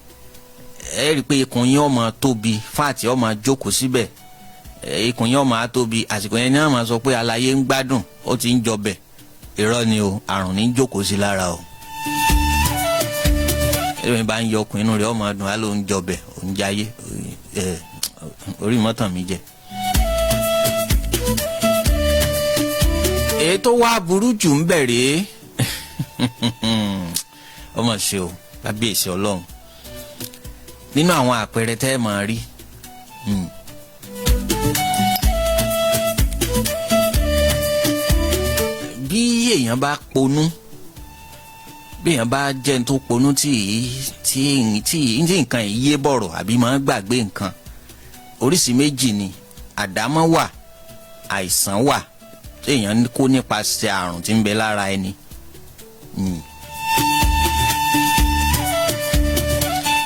ẹ rí i pé ikùn yín ó máa tóbi fáàtì ó máa jókòó síbẹ̀ ikùn yẹn máa tóbi àsìkò yẹn ni wọ́n máa sọ pé aláyé ń gbádùn ó ti ń jọbẹ̀ irọ́ ni o àrùn ní jókòó sí lára o. ẹ̀rọ mi bá ń yọ ọkùn inú rẹ̀ ó máa dùn á ló ń jọbẹ̀ ó ń jayé orí mọ́tàn mi jẹ. èyí tó wá burú jù ń bẹ̀rẹ̀ ọmọ ṣe o kábíyèsí ọlọ́run nínú àwọn àpẹẹrẹ tẹ́ ẹ máa rí. bí èèyàn bá ponú bí èèyàn bá jẹ́ ní tó ponú tí nǹkan yé bọ̀rọ̀ àbí máa gbàgbé nǹkan oríṣi méjì ni àdámọ́ wà àìsàn wà tí èèyàn kó nípasẹ̀ àrùn tí ń bẹ lára ẹni.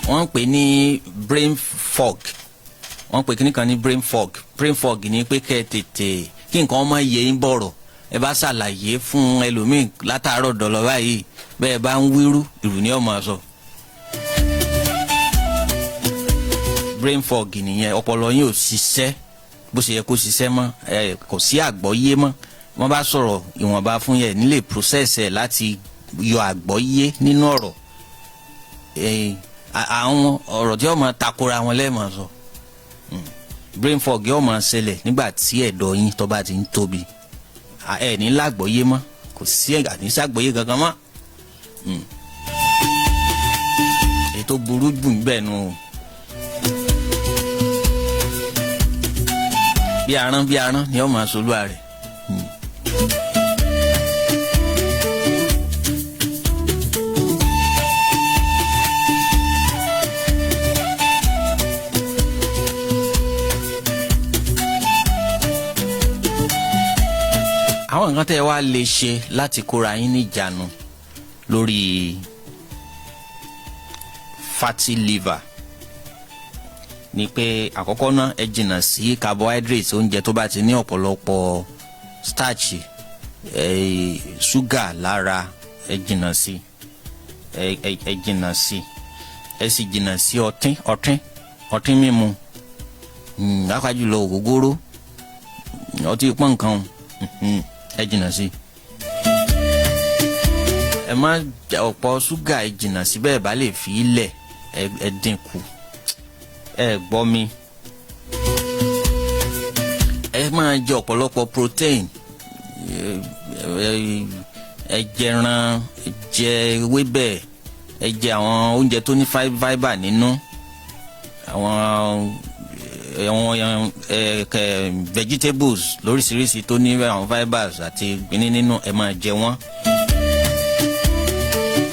wọ́n ń pè ní brain fog wọ́n ń pè kíní kan ní brain fog ni pé kẹ́ tètè kí nǹkan ọmọ yé ń bọ̀rọ̀ ẹ bá ṣàlàyé fún ẹlòmíì látàárọ̀ dọ̀lọ́ báyìí bẹ́ẹ̀ bá ń wíru ìrù ni ó máa sọ. brain fog nìyẹn ọpọlọ yín ò ṣiṣẹ́ bó ṣe yẹ kó ṣiṣẹ́ mọ́ kò sí àgbọ́yé mọ́ wọ́n bá sọ̀rọ̀ ìwọ̀nba fún yẹn nílé process ẹ̀ láti yọ àgbọ́yé nínú ọ̀rọ̀ àwọn ọ̀rọ̀ tí ó máa takora wọn lẹ́ẹ̀mọ̀ sọ. brain fog yóò máa ṣẹlẹ̀ nígbà tí ẹ̀dọ̀ yín tó bá ti ń tóbi ẹ ní lágbọ́yé mọ́ kò sí àníṣàgbọ́yé kankan mọ́. ètò burú jù bẹ́ẹ̀ nù. bí aràn ni ó máa solúwa rẹ̀. àwọn nǹkan tẹ́ ẹ wá lè ṣe láti kóra yín níjànú lórí fatty liver ni pé àkọ́kọ́ náà ẹ jìnnà sí carbohydrates oúnjẹ tó bá ti ní ọ̀pọ̀lọpọ̀ starch ṣúgà lára ẹ jìnnà sí ẹ jìnnà sí ẹ sì jìnnà sí ọtí mímu lápá jùlọ ògógóró ọtí pọ́n nǹkan ẹ jìnnà sí. ẹ má ọ̀pọ̀ ṣúgà ẹ jìnnà sí bẹ́ẹ̀ bá lè fi ilẹ̀ ẹ dínkù ẹ gbọ́ mi. ẹ máa jẹ ọ̀pọ̀lọpọ̀ protein ẹ jẹran ẹ jẹ ewébẹ̀ ẹ jẹ àwọn oúnjẹ tó ní fibre nínú àwọn vegetables lóríṣiríṣi tó ní àwọn fibres àti gbìnrín nínú ẹ máa jẹ wọ́n.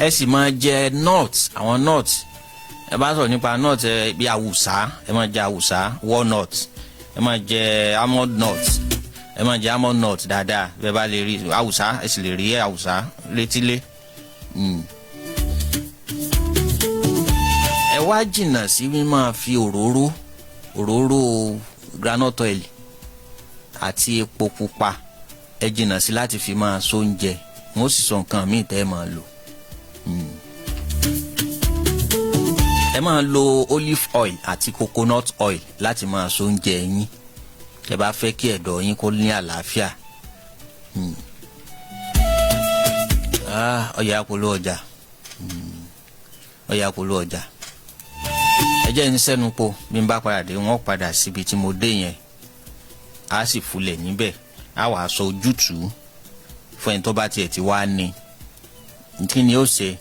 ẹ sì máa jẹ nuts àwọn nuts ẹ bá sọ nípa nut bí àwùsá, ẹ máa jẹ àwùsá, walnut, ẹ máa jẹ almond nut, ẹ máa jẹ almond nut dáadáa. Bẹ́ẹ̀ bá lè rí àwùsá, ẹ sì lè rí àwùsá létílé. Ẹ wá jìnnà sí mímọ́ fi òróró groundnut oil àti epo pupa, ẹ jìnnà sí láti fi máa sóúnjẹ. Wọ́n sì sọ nǹkan míì tẹ́ ẹ máa lò. Ẹ máa lo olive oil àti coconut oil láti máa sóúnjẹ yín. Ẹ bá fẹ́ kí ẹ̀dọ̀ yín kó ní àlàáfíà. Ọ̀yà polówó ọjà. Ọ̀yà polówó ọjà. Ẹ jẹ́ ní sẹ́nu po bí n bá padà dé wọ́n padà síbi tí mo dé yẹn. A sì fulẹ̀ níbẹ̀. A wàá sọ ojútùú fún ẹni tó bá tiẹ̀ ti wá ní. Kí ni ó ṣe?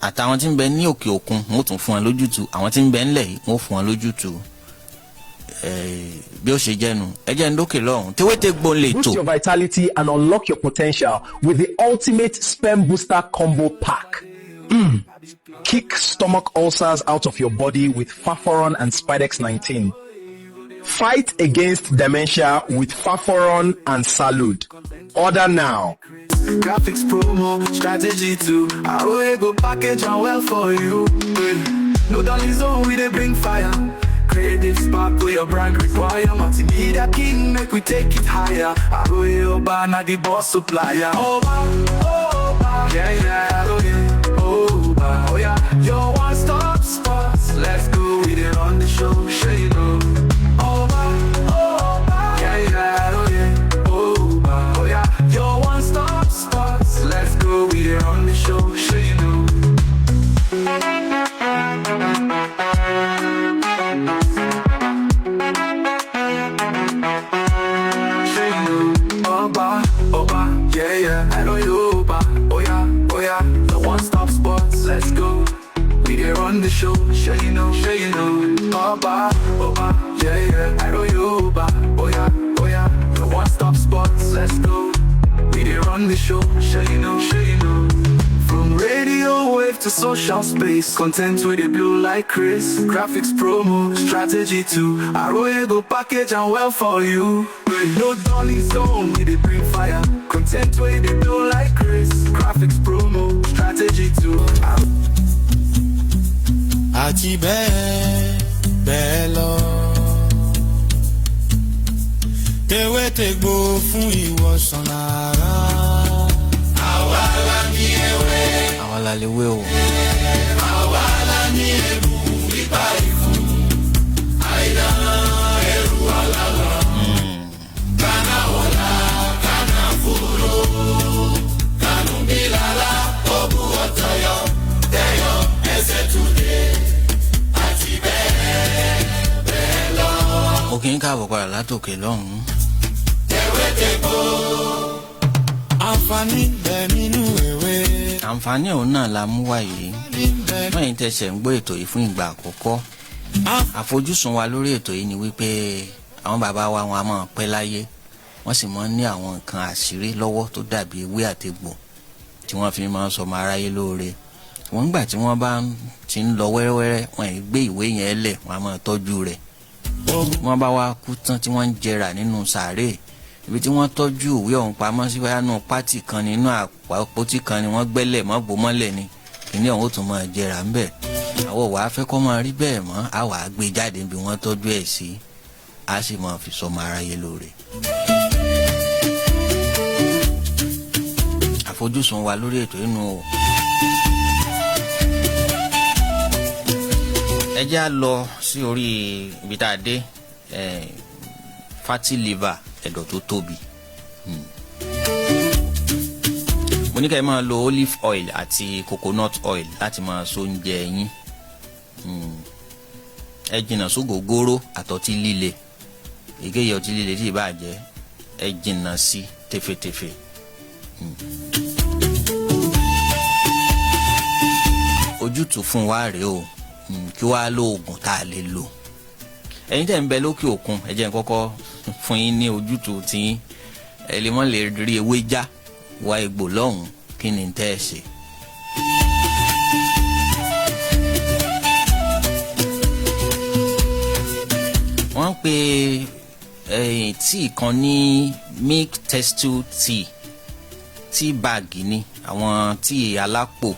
Àtàwọn tí ń bẹ ní òkè òkun wọ́n tún fún wọn lójútùú. Àwọn tí ń bẹ ńlẹ̀ yìí wọ́n fún wọn lójútùú. Bí ó ṣe jẹ́nu, ẹ jẹ́ ń dókè lọ́hùn. Tewétegbò lè tó. Boost your vitality and unlock your potential with the ultimate sperm booster combo pack. Kick stomach ulcers out of your body with Faforon and Spidex 19. Fight against dementia with Faforon and Salud. Order now. Graphics promo strategy too. I go package and well for you. No dolly zone we they bring fire. Creative spark to your brand require. Multimedia king make we take it higher. I go your banner the boss supplier. Oh yeah, oh yeah. Your one stop spots. Let's go with it on the show. Sure you know. Your one stop spots. Let's go with it on the show. Sure you know. Sure you know. Oba, yeah. I know you, Oba. Oh yeah. The one stop spots. Let's go. We there on the show. Sure you know. Oba, yeah. I know you, Oba. Oh yeah. The one stop spots. Let's go. We there on the show. Sure you know. From radio wave to social space, content with the blue like Chris. Graphics promo strategy too. I go package and well for you. No dolly zone, we they bring fire. Content with the blue like Chris. Graphics promo strategy too. Àti bẹ́ẹ̀ lọ. Tewétegbò fún ìwòsàn ara. Àwa la ní ewé. Àwa la lè wé o. Àwa la ní ẹ̀bù nípa ìfún. Àìdáná ẹrù aláwọ̀. Kánà wọ̀lá, kánà fúró. Kánú bílálá, òbú ọ̀tọ̀yọ̀. Tẹ̀yọ̀ ẹsẹ̀ túnde. Àti bẹ́ẹ̀ lọ. Mo kì í káàbọ̀ padà látòkè lọ́hùn-ún. Tewétegbò. Àǹfààní bẹ nínú ewé. Àǹfààní òun náà la mú wá yìí. Lẹ́yìn tẹ̀sẹ̀ ń gbọ́ ètò yìí fún ìgbà àkọ́kọ́. Àfojúsùn wa lórí ètò yìí ni wípé àwọn bàbá wa wọn a máa pẹ́ láyé. Wọ́n sì máa ń ní àwọn nǹkan àṣírí lọ́wọ́ tó dàbí ewé àtegbò tí wọ́n fi máa ń sọmọ aráyé lóore. Wọ́n gbà tí wọ́n bá ti ń lọ wẹ́rẹ́wẹ́rẹ́ wọ́n ì gbé ìwé yẹn lẹ̀ wọ́n a máa tọ́jú rẹ̀. Wọ́n bá wá kú tán tí wọ́n ń jẹrà nínú sàárè. Ibi tí wọ́n tọ́jú ìwé ọ̀hún pamọ́ sí wáyà náà pátì kan nínú àpótí kan ni wọ́n gbẹ́lẹ̀ mọ́ bò mọ́lẹ̀ ni kìíní ọ̀hún ó tún máa jẹrà ń bẹ̀. Àwọn wàá fẹ́ kọ́ máa rí bẹ́ẹ̀ mọ́ a wàá gbé jáde bí wọ́n tọ́jú ẹ̀ sí a sì máa fi sọmọ aráyé lóore. Àfojúsùn wa lórí ètò inú o. Ẹ jẹ́ á lọ sí orí ibi tá a dé fatty liver ẹ̀dọ̀ tó tóbi. Mo ní ká ẹ máa lo olive oil àti coconut oil láti máa so oúnjẹ yín. Ẹ jìnnà sógógóró àtọtí líle. Èkéyìí ọtí líle tí ì bá jẹ́ ẹ jìnnà sí tefetefe. Ojútùú fún wa rèé o. Kí wàá lóògùn tá a lè lò. Ẹ̀yin tẹ́ ń bẹ lókè òkun ẹ jẹ́ n kọ́kọ́ fún yín ní ojútùú tí ẹ lè mọ́ lè rí ewé já wá egbò lọ́hùn kí ni tẹ́ ẹ ṣe. pé tíì kan ní milk thistle tea bag ni àwọn tíì alápò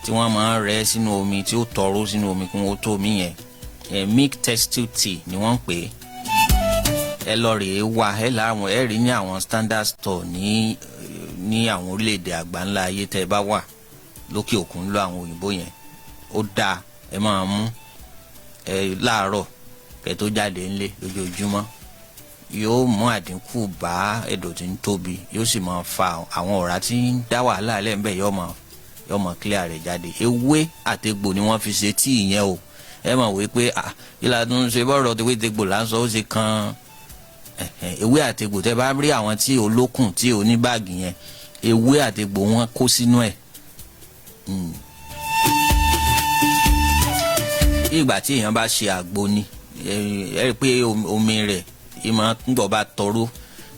tí wọ́n máa ń rẹ́ sínú omi tí ó tọrọ sínú omi kí wọ́n tó omi yẹn milk thistle tea ni wọ́n ń pè é. Ẹ lọ rèé wá ẹ rí ní àwọn standard store ní àwọn orílẹ̀-èdè àgbáńlá ayé tẹ́ ẹ bá wà lókè òkun lọ àwọn òyìnbó yẹn ó dáa. Ẹ máa mú láàárọ̀ kẹ́ tó jáde ńlé lójoojúmọ́ yóò mú àdínkù bá ẹ̀dọ̀ tí ń tóbi yóò sì máa fa àwọn ọ̀rá tí ń dá wàhálà lẹ́ẹ̀mbẹ́ yóò máa clear rẹ̀ jáde. Ewé àtegbò ni wọ́n fi ṣe tíì yẹn o. Ẹ mọ̀ wí pé ìlànà ṣe bọ́ọ̀rọ̀ tewé tegbò láǹsọ̀ ó ṣe kan ewé àtegbò. Tẹ́ bá rí àwọn tí olókùn tí oníbàgì yẹn ewé àtegbò wọn kó sínú ẹ̀. Ìgbà tí èèyàn bá ṣe àgbo ni ẹ rí pé omi rẹ̀ ìmọ̀ ńgbọ̀ bá tọrọ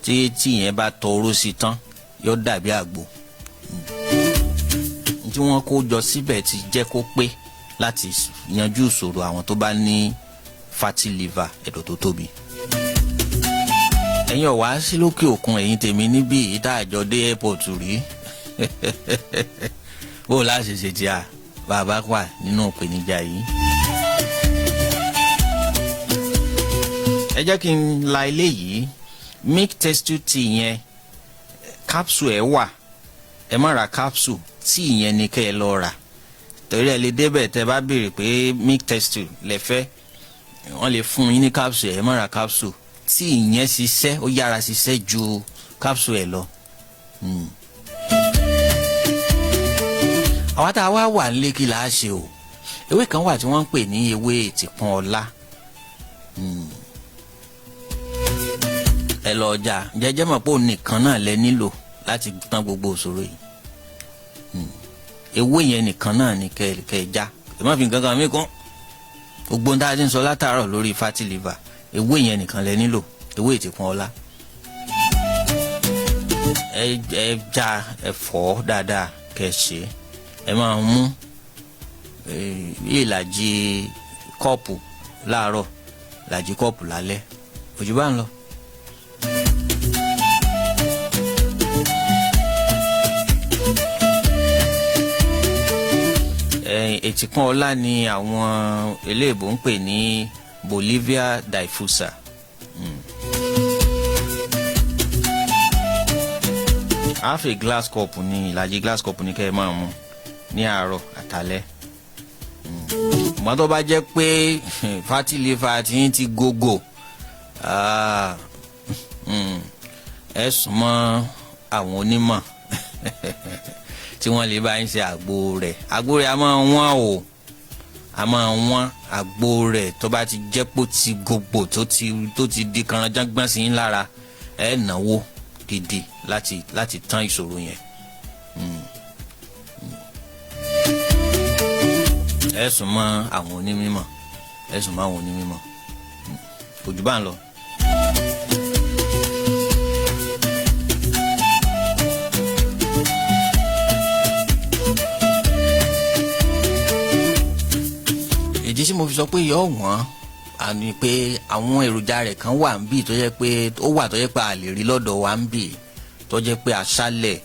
tí yẹn bá tọrọ sí tán yóò dàbí àgbo. Tí wọ́n kó jọ síbẹ̀ ti jẹ́ kó pé láti yanjú ìṣòro àwọn tó bá ní fatty liver ẹ̀dọ̀ tó tóbi. Ẹ̀yin ọ̀wá sí lókè òkun ẹ̀yin tèmi níbí ìta àjọ dé airport rí bó láti ṣe tí a bàbá wà nínú ìpèníjà yìí. Ẹ jẹ́ kí n la ilé yìí milk thistle tea yẹn capsule ẹ̀ wà. Ẹ má ra capsule tea yẹn ni kẹ́ ẹ lọ rà torí ẹ lè débẹ̀ tẹ́ bá béèrè pé milk thistle lẹ fẹ́ wọ́n lè fún yín ní capsule. Ẹ má ra capsule tea yẹn ṣiṣẹ́ ó yára ṣiṣẹ́ ju capsule ẹ̀ lọ. Àwa tá a wá wà nílé kí là á ṣe o. Ewé kan wà tí wọ́n ń pè ní ewé ètìpọ́n ọlá. Ẹ lọ ọjà jẹ́jẹ́ mọ̀ pé òun nìkan náà lẹ nílò láti tán gbogbo ìṣòro yìí. Ewé yẹn nìkan náà ni kẹ́ já. Ẹ má fi nǹkan kan mí kún. Gbogbo ohun tá a ti ń sọ látàárọ̀ lórí fatty liver ewé yẹn nìkan lẹ nílò ewé ètìpọ́n ọlá. Ẹ já ẹ fọ̀ dáadáa kẹ́ ṣe. Ẹ máa mú ìlàjì kọ́ọ̀pù láàárọ̀ ìlàjì kọ́ọ̀pù lálẹ́ òjò bá ń lọ. Ètìpọ́n ọlá ni àwọn eléèbó ń pè ní Bolivia diffusa. Half a glass cup ní ìlàjì glass cup ní kẹ́ ẹ máa mú ní àárọ̀ àtàlẹ́. Mọ́ tó bá jẹ́ pé fatty liver ti ń ti gógó ẹ sùn mọ́ àwọn onímọ̀ tí wọ́n lè bá yín ṣe àgbo rẹ̀ a máa wọ́n o a máa wọ́n àgbo rẹ̀ tó bá ti jẹ́ pò ti gbogbo tó ti di kanranjágbọ́n sí yín lára ẹ náwó gidi láti tán ìṣòro yẹn. Ẹ sùn mọ́ àwọn onímọ̀ ojú bá ń lọ. Ìdí tí mo fi sọ pé yọ wọ́n àní pé àwọn èròjà rẹ̀ kan wà níbí tó jẹ́ pé a lè rí lọ́dọ̀ wa níbí tó jẹ́ pé aṣálẹ̀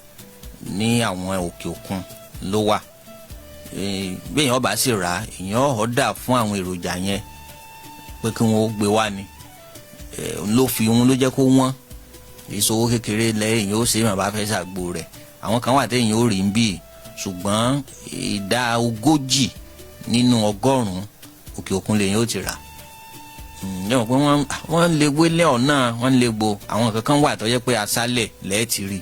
ní àwọn òkè òkun ló wà. Bí èèyàn bá sì rà èèyàn ọ̀dà fún àwọn èròjà yẹn pé kí wọ́n gbé wá ni ló jẹ́ kó wọ́n ìṣòwò kékeré lẹ́yìn ó ṣe é mà bá fẹ́ ṣàgbo rẹ̀. Àwọn kan wà téèyàn ó rí níbí ṣùgbọ́n ìdá 40 nínú 100 òkè òkun lèyìn ó ti rà. Yẹ́n pé wọ́n lè wélé ọ̀nà wọ́n lè gbo àwọn kankan wà tó jẹ́ pé aṣálẹ̀ lẹ́ẹ̀tì rí.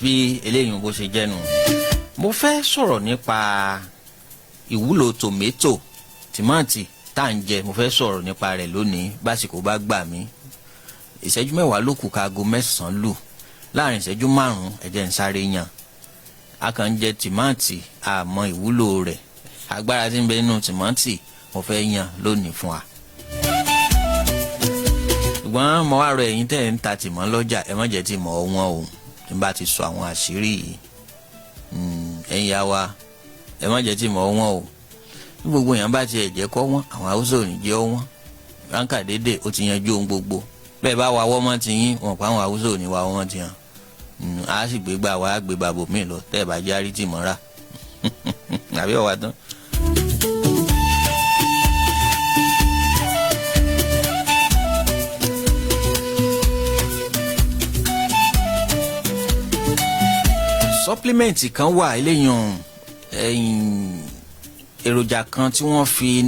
Bí eléyìí bó ṣe jẹ́ nù. Mo fẹ́ sọ̀rọ̀ nípa ìwúlò tòmátì tá à ń jẹ. Mo fẹ́ sọ̀rọ̀ nípa rẹ̀ lónìí básìkò bá gbà mí. Ìṣẹ́jú 10 ló kù káago 9 lù. Láàrin ìṣẹ́jú 5 ẹ jẹ́ n sáré yàn. A kàn ń jẹ tòmátì àmọ́ ìwúlò rẹ̀ agbára tí ń bẹ nínú tòmátì mo fẹ́ yàn lónìí fún wa. Ṣùgbọ́n mo wá rọ ẹ̀yin tẹ́ ń ta tìmọ́ lọ́jà ẹ má jẹ́ tìmọ́ wọn o tí n bá ti sọ àwọn àṣírí yìí. Ẹ̀yin yá wa ẹ má jẹ́ tìmọ́ wọn o gbogbo èèyàn bá tiẹ̀ jẹ́ kọ́ wọ́n àwọn Haúsá ò ní jẹ́ wọ́n ránkà dédé ó ti yanjú ohun gbogbo bẹ́ẹ̀ bá wa wọ́mọ́ ti yín wọn pa àwọn Haúsá ò ní wa wọ́mọ́ ti hàn á sì gbé gbà wá gbé bàbò míì lọ tẹ́ ẹ̀ bá járí tì mọ́ra àbí ọ̀wá tán. supplement kan wà eléyìí èròjà kan tí wọ́n fi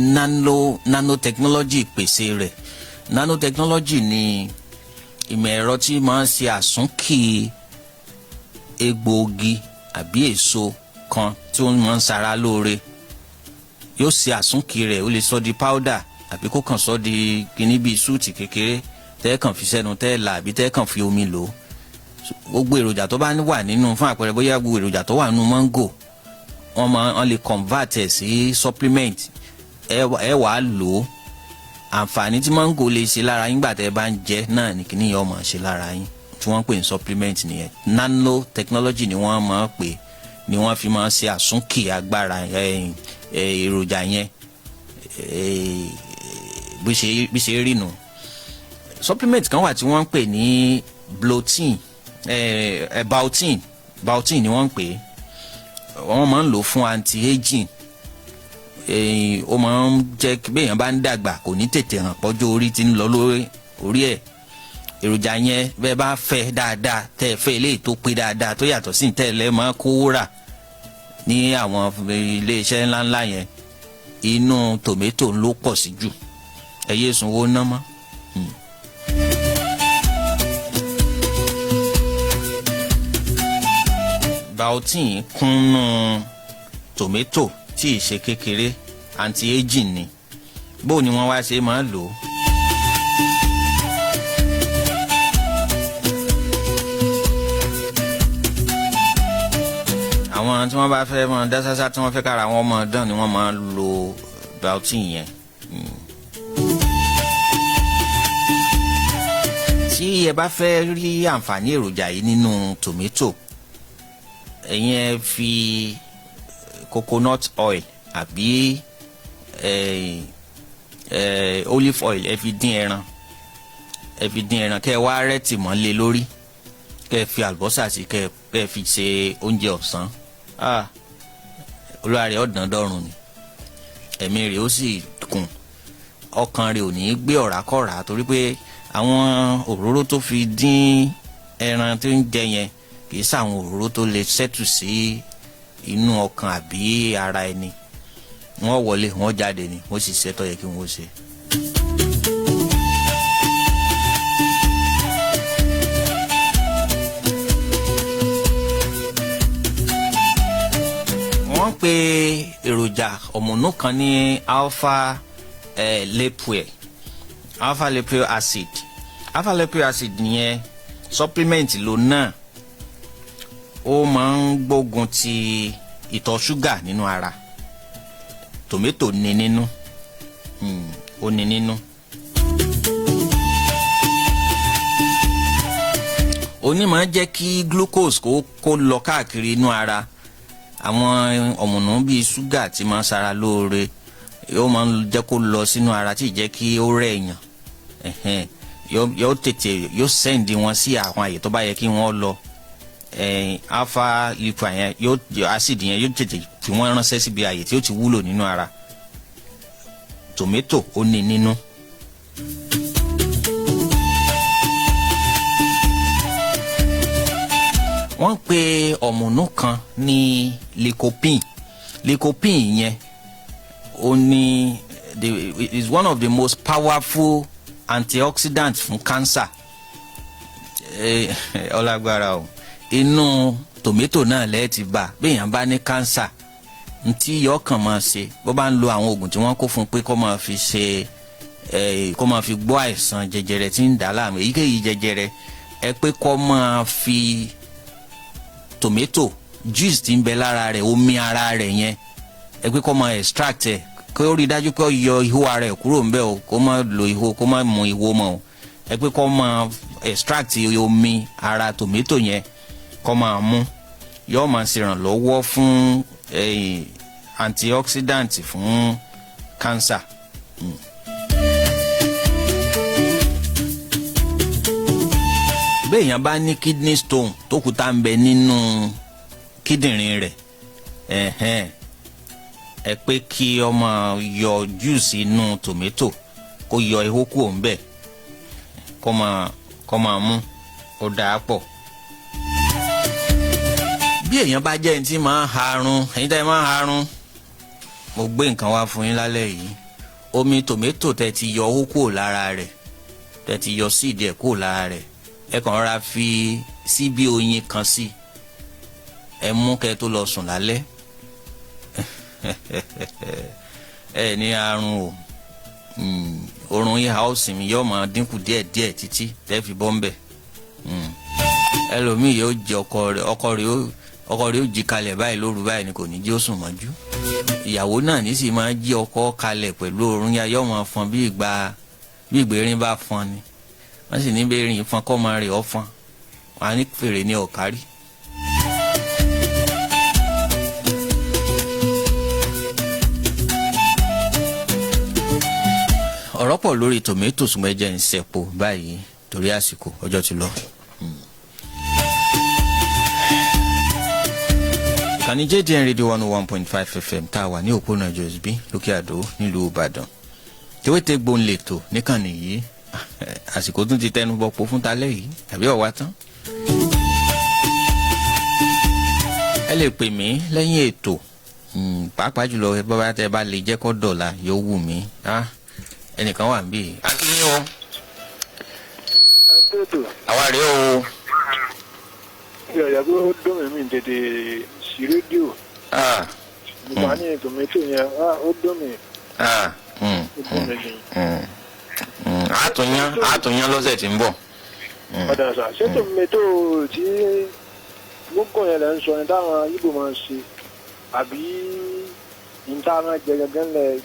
nanotechnology pèsè rẹ̀. Nanotechnology ni ìmọ̀ ẹ̀rọ tí máa ń ṣe àsúnkì egbòogi àbí èso kan tí wọ́n máa ń ṣara lóore. Yóò ṣe àsúnkì rẹ̀ ó lè sọ di powder àbí kó kàn sọ di kíní bíi súùtì kékeré tẹ́ kàn fi sẹ́nu tẹ́ là àbí tẹ́ kàn fi omi lò. Gbogbo èròjà tó bá wà nínú fún àpẹẹrẹ bóyá gbogbo èròjà tó wà nínú mango wọ́n lè convert ẹ̀ sí supplement ẹ wàá lò ó. Àǹfààní tí mango lè ṣe lára yín gbà tẹ́ bá ń jẹ náà ní kíní yẹn ó máa ṣe lára yín tí wọ́n ń pè ní supplement nìyẹn. Nanotechnology ni wọ́n máa ń pè ni wọ́n fi máa ń ṣe àsúnkì agbára èròjà yẹn bí ṣe rí nù. Supplement kan wà tí wọ́n ń pè ní biotin ni wọ́n ń pè é. Wọ́n máa ń lò fún anti-aging. Ó máa ń jẹ́ kí béèyàn bá ń dàgbà kò ní tètè hàn pọ́jọ́ orí tí ń lọ lórí ẹ̀. Èròjà yẹn bẹ́ẹ̀ bá fẹ́ dáadáa tẹ́ ẹ fẹ́ eléyìí tó pé dáadáa tó yàtọ̀ sí tẹ́lẹ̀ máa kó rà ní àwọn iléeṣẹ́ ńláńlá yẹn inú tòmátò ló pọ̀ sí jù. Ẹ yé sunwó ná mọ́. Biotin kúnnú tòmátò tí ì ṣe kékeré anti-aging ni. Bó ni wọ́n wá ṣe máa lò ó. Àwọn tí wọ́n bá fẹ́ mọ dásásá tí wọ́n fẹ́ kára wọn mọ dán ni wọ́n máa lo biotin yẹn. Tí ẹ bá fẹ́ rí àǹfààní èròjà yìí nínú tòmátò ẹ̀yin ẹ fi coconut oil àbí olive oil ẹ fi dín ẹran kẹ́ ẹ wá rẹ́tì mọ́lé lórí kẹ́ ẹ fi àlùbọ́sà sí kẹ́ ẹ fi ṣe oúnjẹ ọ̀sán. Olúwa rẹ̀ ọ̀dàn dọ́rùn ni ẹ̀mí rẹ̀ ó sì kùn ọkàn rẹ̀ ò ní gbé ọ̀rákọ̀rá torí pé àwọn òróró tó fi dín ẹran tó ń jẹ yẹn kì í ṣàwọn òróró tó lè ṣẹ́tù sí inú ọkàn àbí ara ẹni. Wọ́n wọlé wọ́n jáde ni wọ́n sì ṣe tó yẹ kí wọ́n ṣe. Wọ́n pe èròjà ọ̀mùnú kan ní alpha lipoic acid. Alpha lipoic acid nìyẹn supplement ló náà. Ó máa ń gbógun ti ìtọ̀ ṣúgà nínú ara. Tòmátò ní nínú. Ó ní nínú. Ó ní máa jẹ́ kí glucose kó lọ káàkiri inú ara. Àwọn ọ̀mùnú bíi ṣúgà tí máa ń ṣara lóore yóò máa ń jẹ́ kó lọ sínú ara tí ì jẹ́ kí ó rẹ̀ èèyàn. Yóò tètè yóò sẹ́ǹdì wọn sí àwọn àyè tó bá yẹ kí wọ́n lọ. Alpha lipoic yẹn acid yẹn yóò tètè fi wọ́n ránṣẹ́ síbi àyè tí ó ti wúlò nínú ara. Tòmátò ó ní nínú. Wọ́n pe ọ̀mùnú kan ní lycopene. Lycopene yẹn ó ní is one of the most powerful antioxidants fún cancer. Ọlágbára o. Inú tòmátò náà lẹ́ẹ̀ ti bá béèyàn bá ní cancer ntí yọ kàn máa ṣe bó bá ń lo àwọn oògùn tí wọ́n kó fún pé kó máa fi ṣe kó máa fi gbọ́ àìsàn jẹjẹrẹ tí ń dà láàmú èyíkéyìí jẹjẹrẹ ẹ pé kó máa fi tòmátò juice tí ń bẹ lára rẹ̀ omi ara rẹ̀ yẹn ẹ pé kó máa extract ẹ̀ kó rí dájú pé ó yọ ihò ara ẹ̀ kúrò ńbẹ̀ o kó má lo ihò kó má mu ihò mọ́ o ẹ pé kó máa extract omi ara tòmátò yẹn kó máa mú yóò máa ṣèrànlọ́wọ́ fún antioxidant fún cancer. Béèyàn bá ní kidney stone tó kúta ń bẹ nínú kíndìnrín rẹ̀ ẹ pé kí ọmọ yọ juice inú tomato kó yọ ihò kúrò ńbẹ̀ kó máa mú ó dáa pọ̀. Bí èèyàn bá jẹ́ ẹni tí máa ń harun, ẹ̀yin tẹ́ máa ń harun, mo gbé nǹkan wá fún yín lálẹ́ yìí. Omi tomato tẹ́ ti yọ ihò kúrò lára rẹ̀, tẹ́ ti yọ seed ẹ̀ kúrò lára rẹ̀, ẹ kàn rọra fi síbí oyin kan sí, ẹ mú kẹ́ tó lọ sùn lálẹ́. Ẹ ní àrùn o. Orun yìí house mi yóò máa dínkù díẹ̀díẹ̀ títí tẹ́ fi bọ́ ńbẹ̀. Ẹlòmíì yóò jẹ ọkọ rẹ̀ ó jí kalẹ̀ báyìí lóru báyìí ni kò ní jí ó sùn mọ́jú. Ìyàwó náà ní sì máa jí ọkọ kalẹ̀ pẹ̀lú orun yá yóò máa fọn bí ìgbérin bá fọn ni. Wọ́n sì ní bẹ́ẹ̀rin fọn kọ́ máa rè ọ́ fọn. Wọ́n á ní fèrè ní ọ̀kárí. Ọ̀rọ̀ pọ̀ lórí tòmẹ́tò ṣùgbọ́n ẹ jẹ́ ń ṣẹ̀pọ̀ báyìí torí àsìkò ọjọ́ ti lọ. Ìkànnì JDN Radio 101.5 FM tá a wà ní òpónà Josby lókè Àdó nílùú Ìbàdàn. Tewétegbò ń lètò níkànnì yìí. Àsìkò tún ti tẹnu bọ̀pọ̀ fún talẹ́ yìí tàbí ọ̀wá tán. Ẹ lè pè mí lẹ́yìn ètò pàápàá jùlọ bọ́bá tẹ bá lè jẹ́ kó dọ̀la yóò wù mí. Ẹnìkan wà níbí. Akínyìn o. Àwa rèé o. Ìyá tó dùn mí tètè sí rédíò. Nígbà ní tòmẹ́tò yẹn ó dùn mí. Àtúnyán lọ́sẹ̀ tí ń bọ̀. Ọ̀dà sà, ṣé tòmẹ́tò tí gbogbo yẹn lẹ́ ń sọ ní táwọn Ìgbò máa ń ṣe àbí níta máa jẹ gẹ́gẹ́ nílẹ̀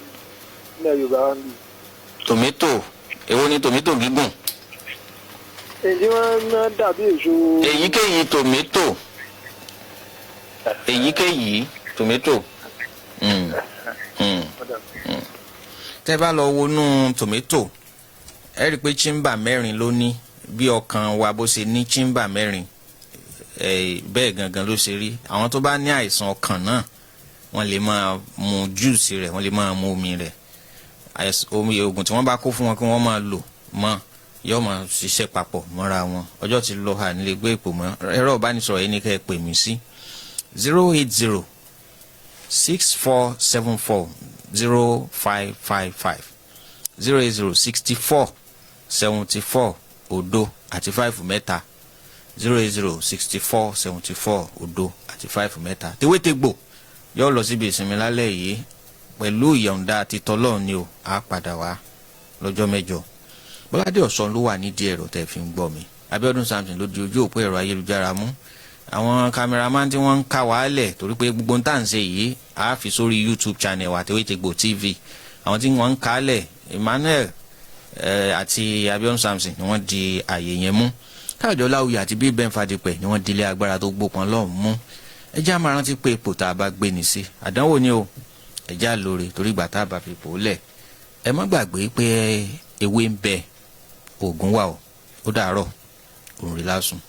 Yorùbá wa níbi? Tòmẹ́tò èwo ni tòmẹ́tò gígùn? Èyí wọ́n máa dàbí èso. Èyíkéyìí tòmẹ́tò. Èyíkéyìí tòmẹ́tò. Tẹ́ bá lọ wọnú tòmẹ́tò ẹ rí i pé chimba mẹ́rin ló ní bí ọkàn wa bó ṣe ní chimba mẹ́rin bẹ́ẹ̀ gangan ló ṣe rí. Àwọn tó bá ní àìsàn ọkàn náà wọ́n lè máa mu juice rẹ̀, wọ́n lè máa mu omi rẹ̀. Omi oògùn tí wọ́n bá kó fún wọn kí wọ́n máa lò mọ́ yóò máa ṣiṣẹ́ papọ̀ mọ́ra wọn. Ọjọ́ ti lọ hà nílé gbé ipò mọ́. Ẹ̀rọ ìbánisọ̀rọ̀ yìí ni kẹ́ ẹ pè mí sí 080 6474 0555 080 64 74 òdo àti 5 mẹ́ta 080 64 74 òdo àti 5 mẹ́ta. Tewétegbò yóò lọ síbi ìsinmi lálẹ́ yìí pẹ̀lú ìyọ̀ǹda àti tọ́lọ́run ni o. Á padà wá lọ́jọ́ mẹ́jọ. Bọ́ládé Ọ̀sán ló wà nídìí ẹ̀rọ tẹ́ fi ń gbọ́ mi. Abíọ́dún Samson ló di ojú òpó ẹ̀rọ ayélujára mú. Àwọn kámẹ́rámán tí wọ́n ń ká wálẹ̀ torí pé gbogbo ń tà ń ṣe yìí á fi sórí YouTube channel wa Tewétegbò TV. Àwọn tí wọ́n ń kálẹ̀ Emmanuel àti Abíọ́dún Samson ni wọ́n di àyè yẹn mú. Káyọ̀dé Ọláwuyì àti bí Ben Fadipẹ̀ ni wọ́n dilé agbára tó gbópọn lọ́hùn mú. Ẹ jẹ́ á máa rántí pé ipò tá a bá gbé ní sí àdánwò ni o. Ẹ jẹ́ á lóore torí ìgbà tá a bá fi pò lẹ̀. Ẹ má gbàgbé pé ewé ń bẹ, oògùn wà o. Ó dàárọ̀, òun rí lásùn.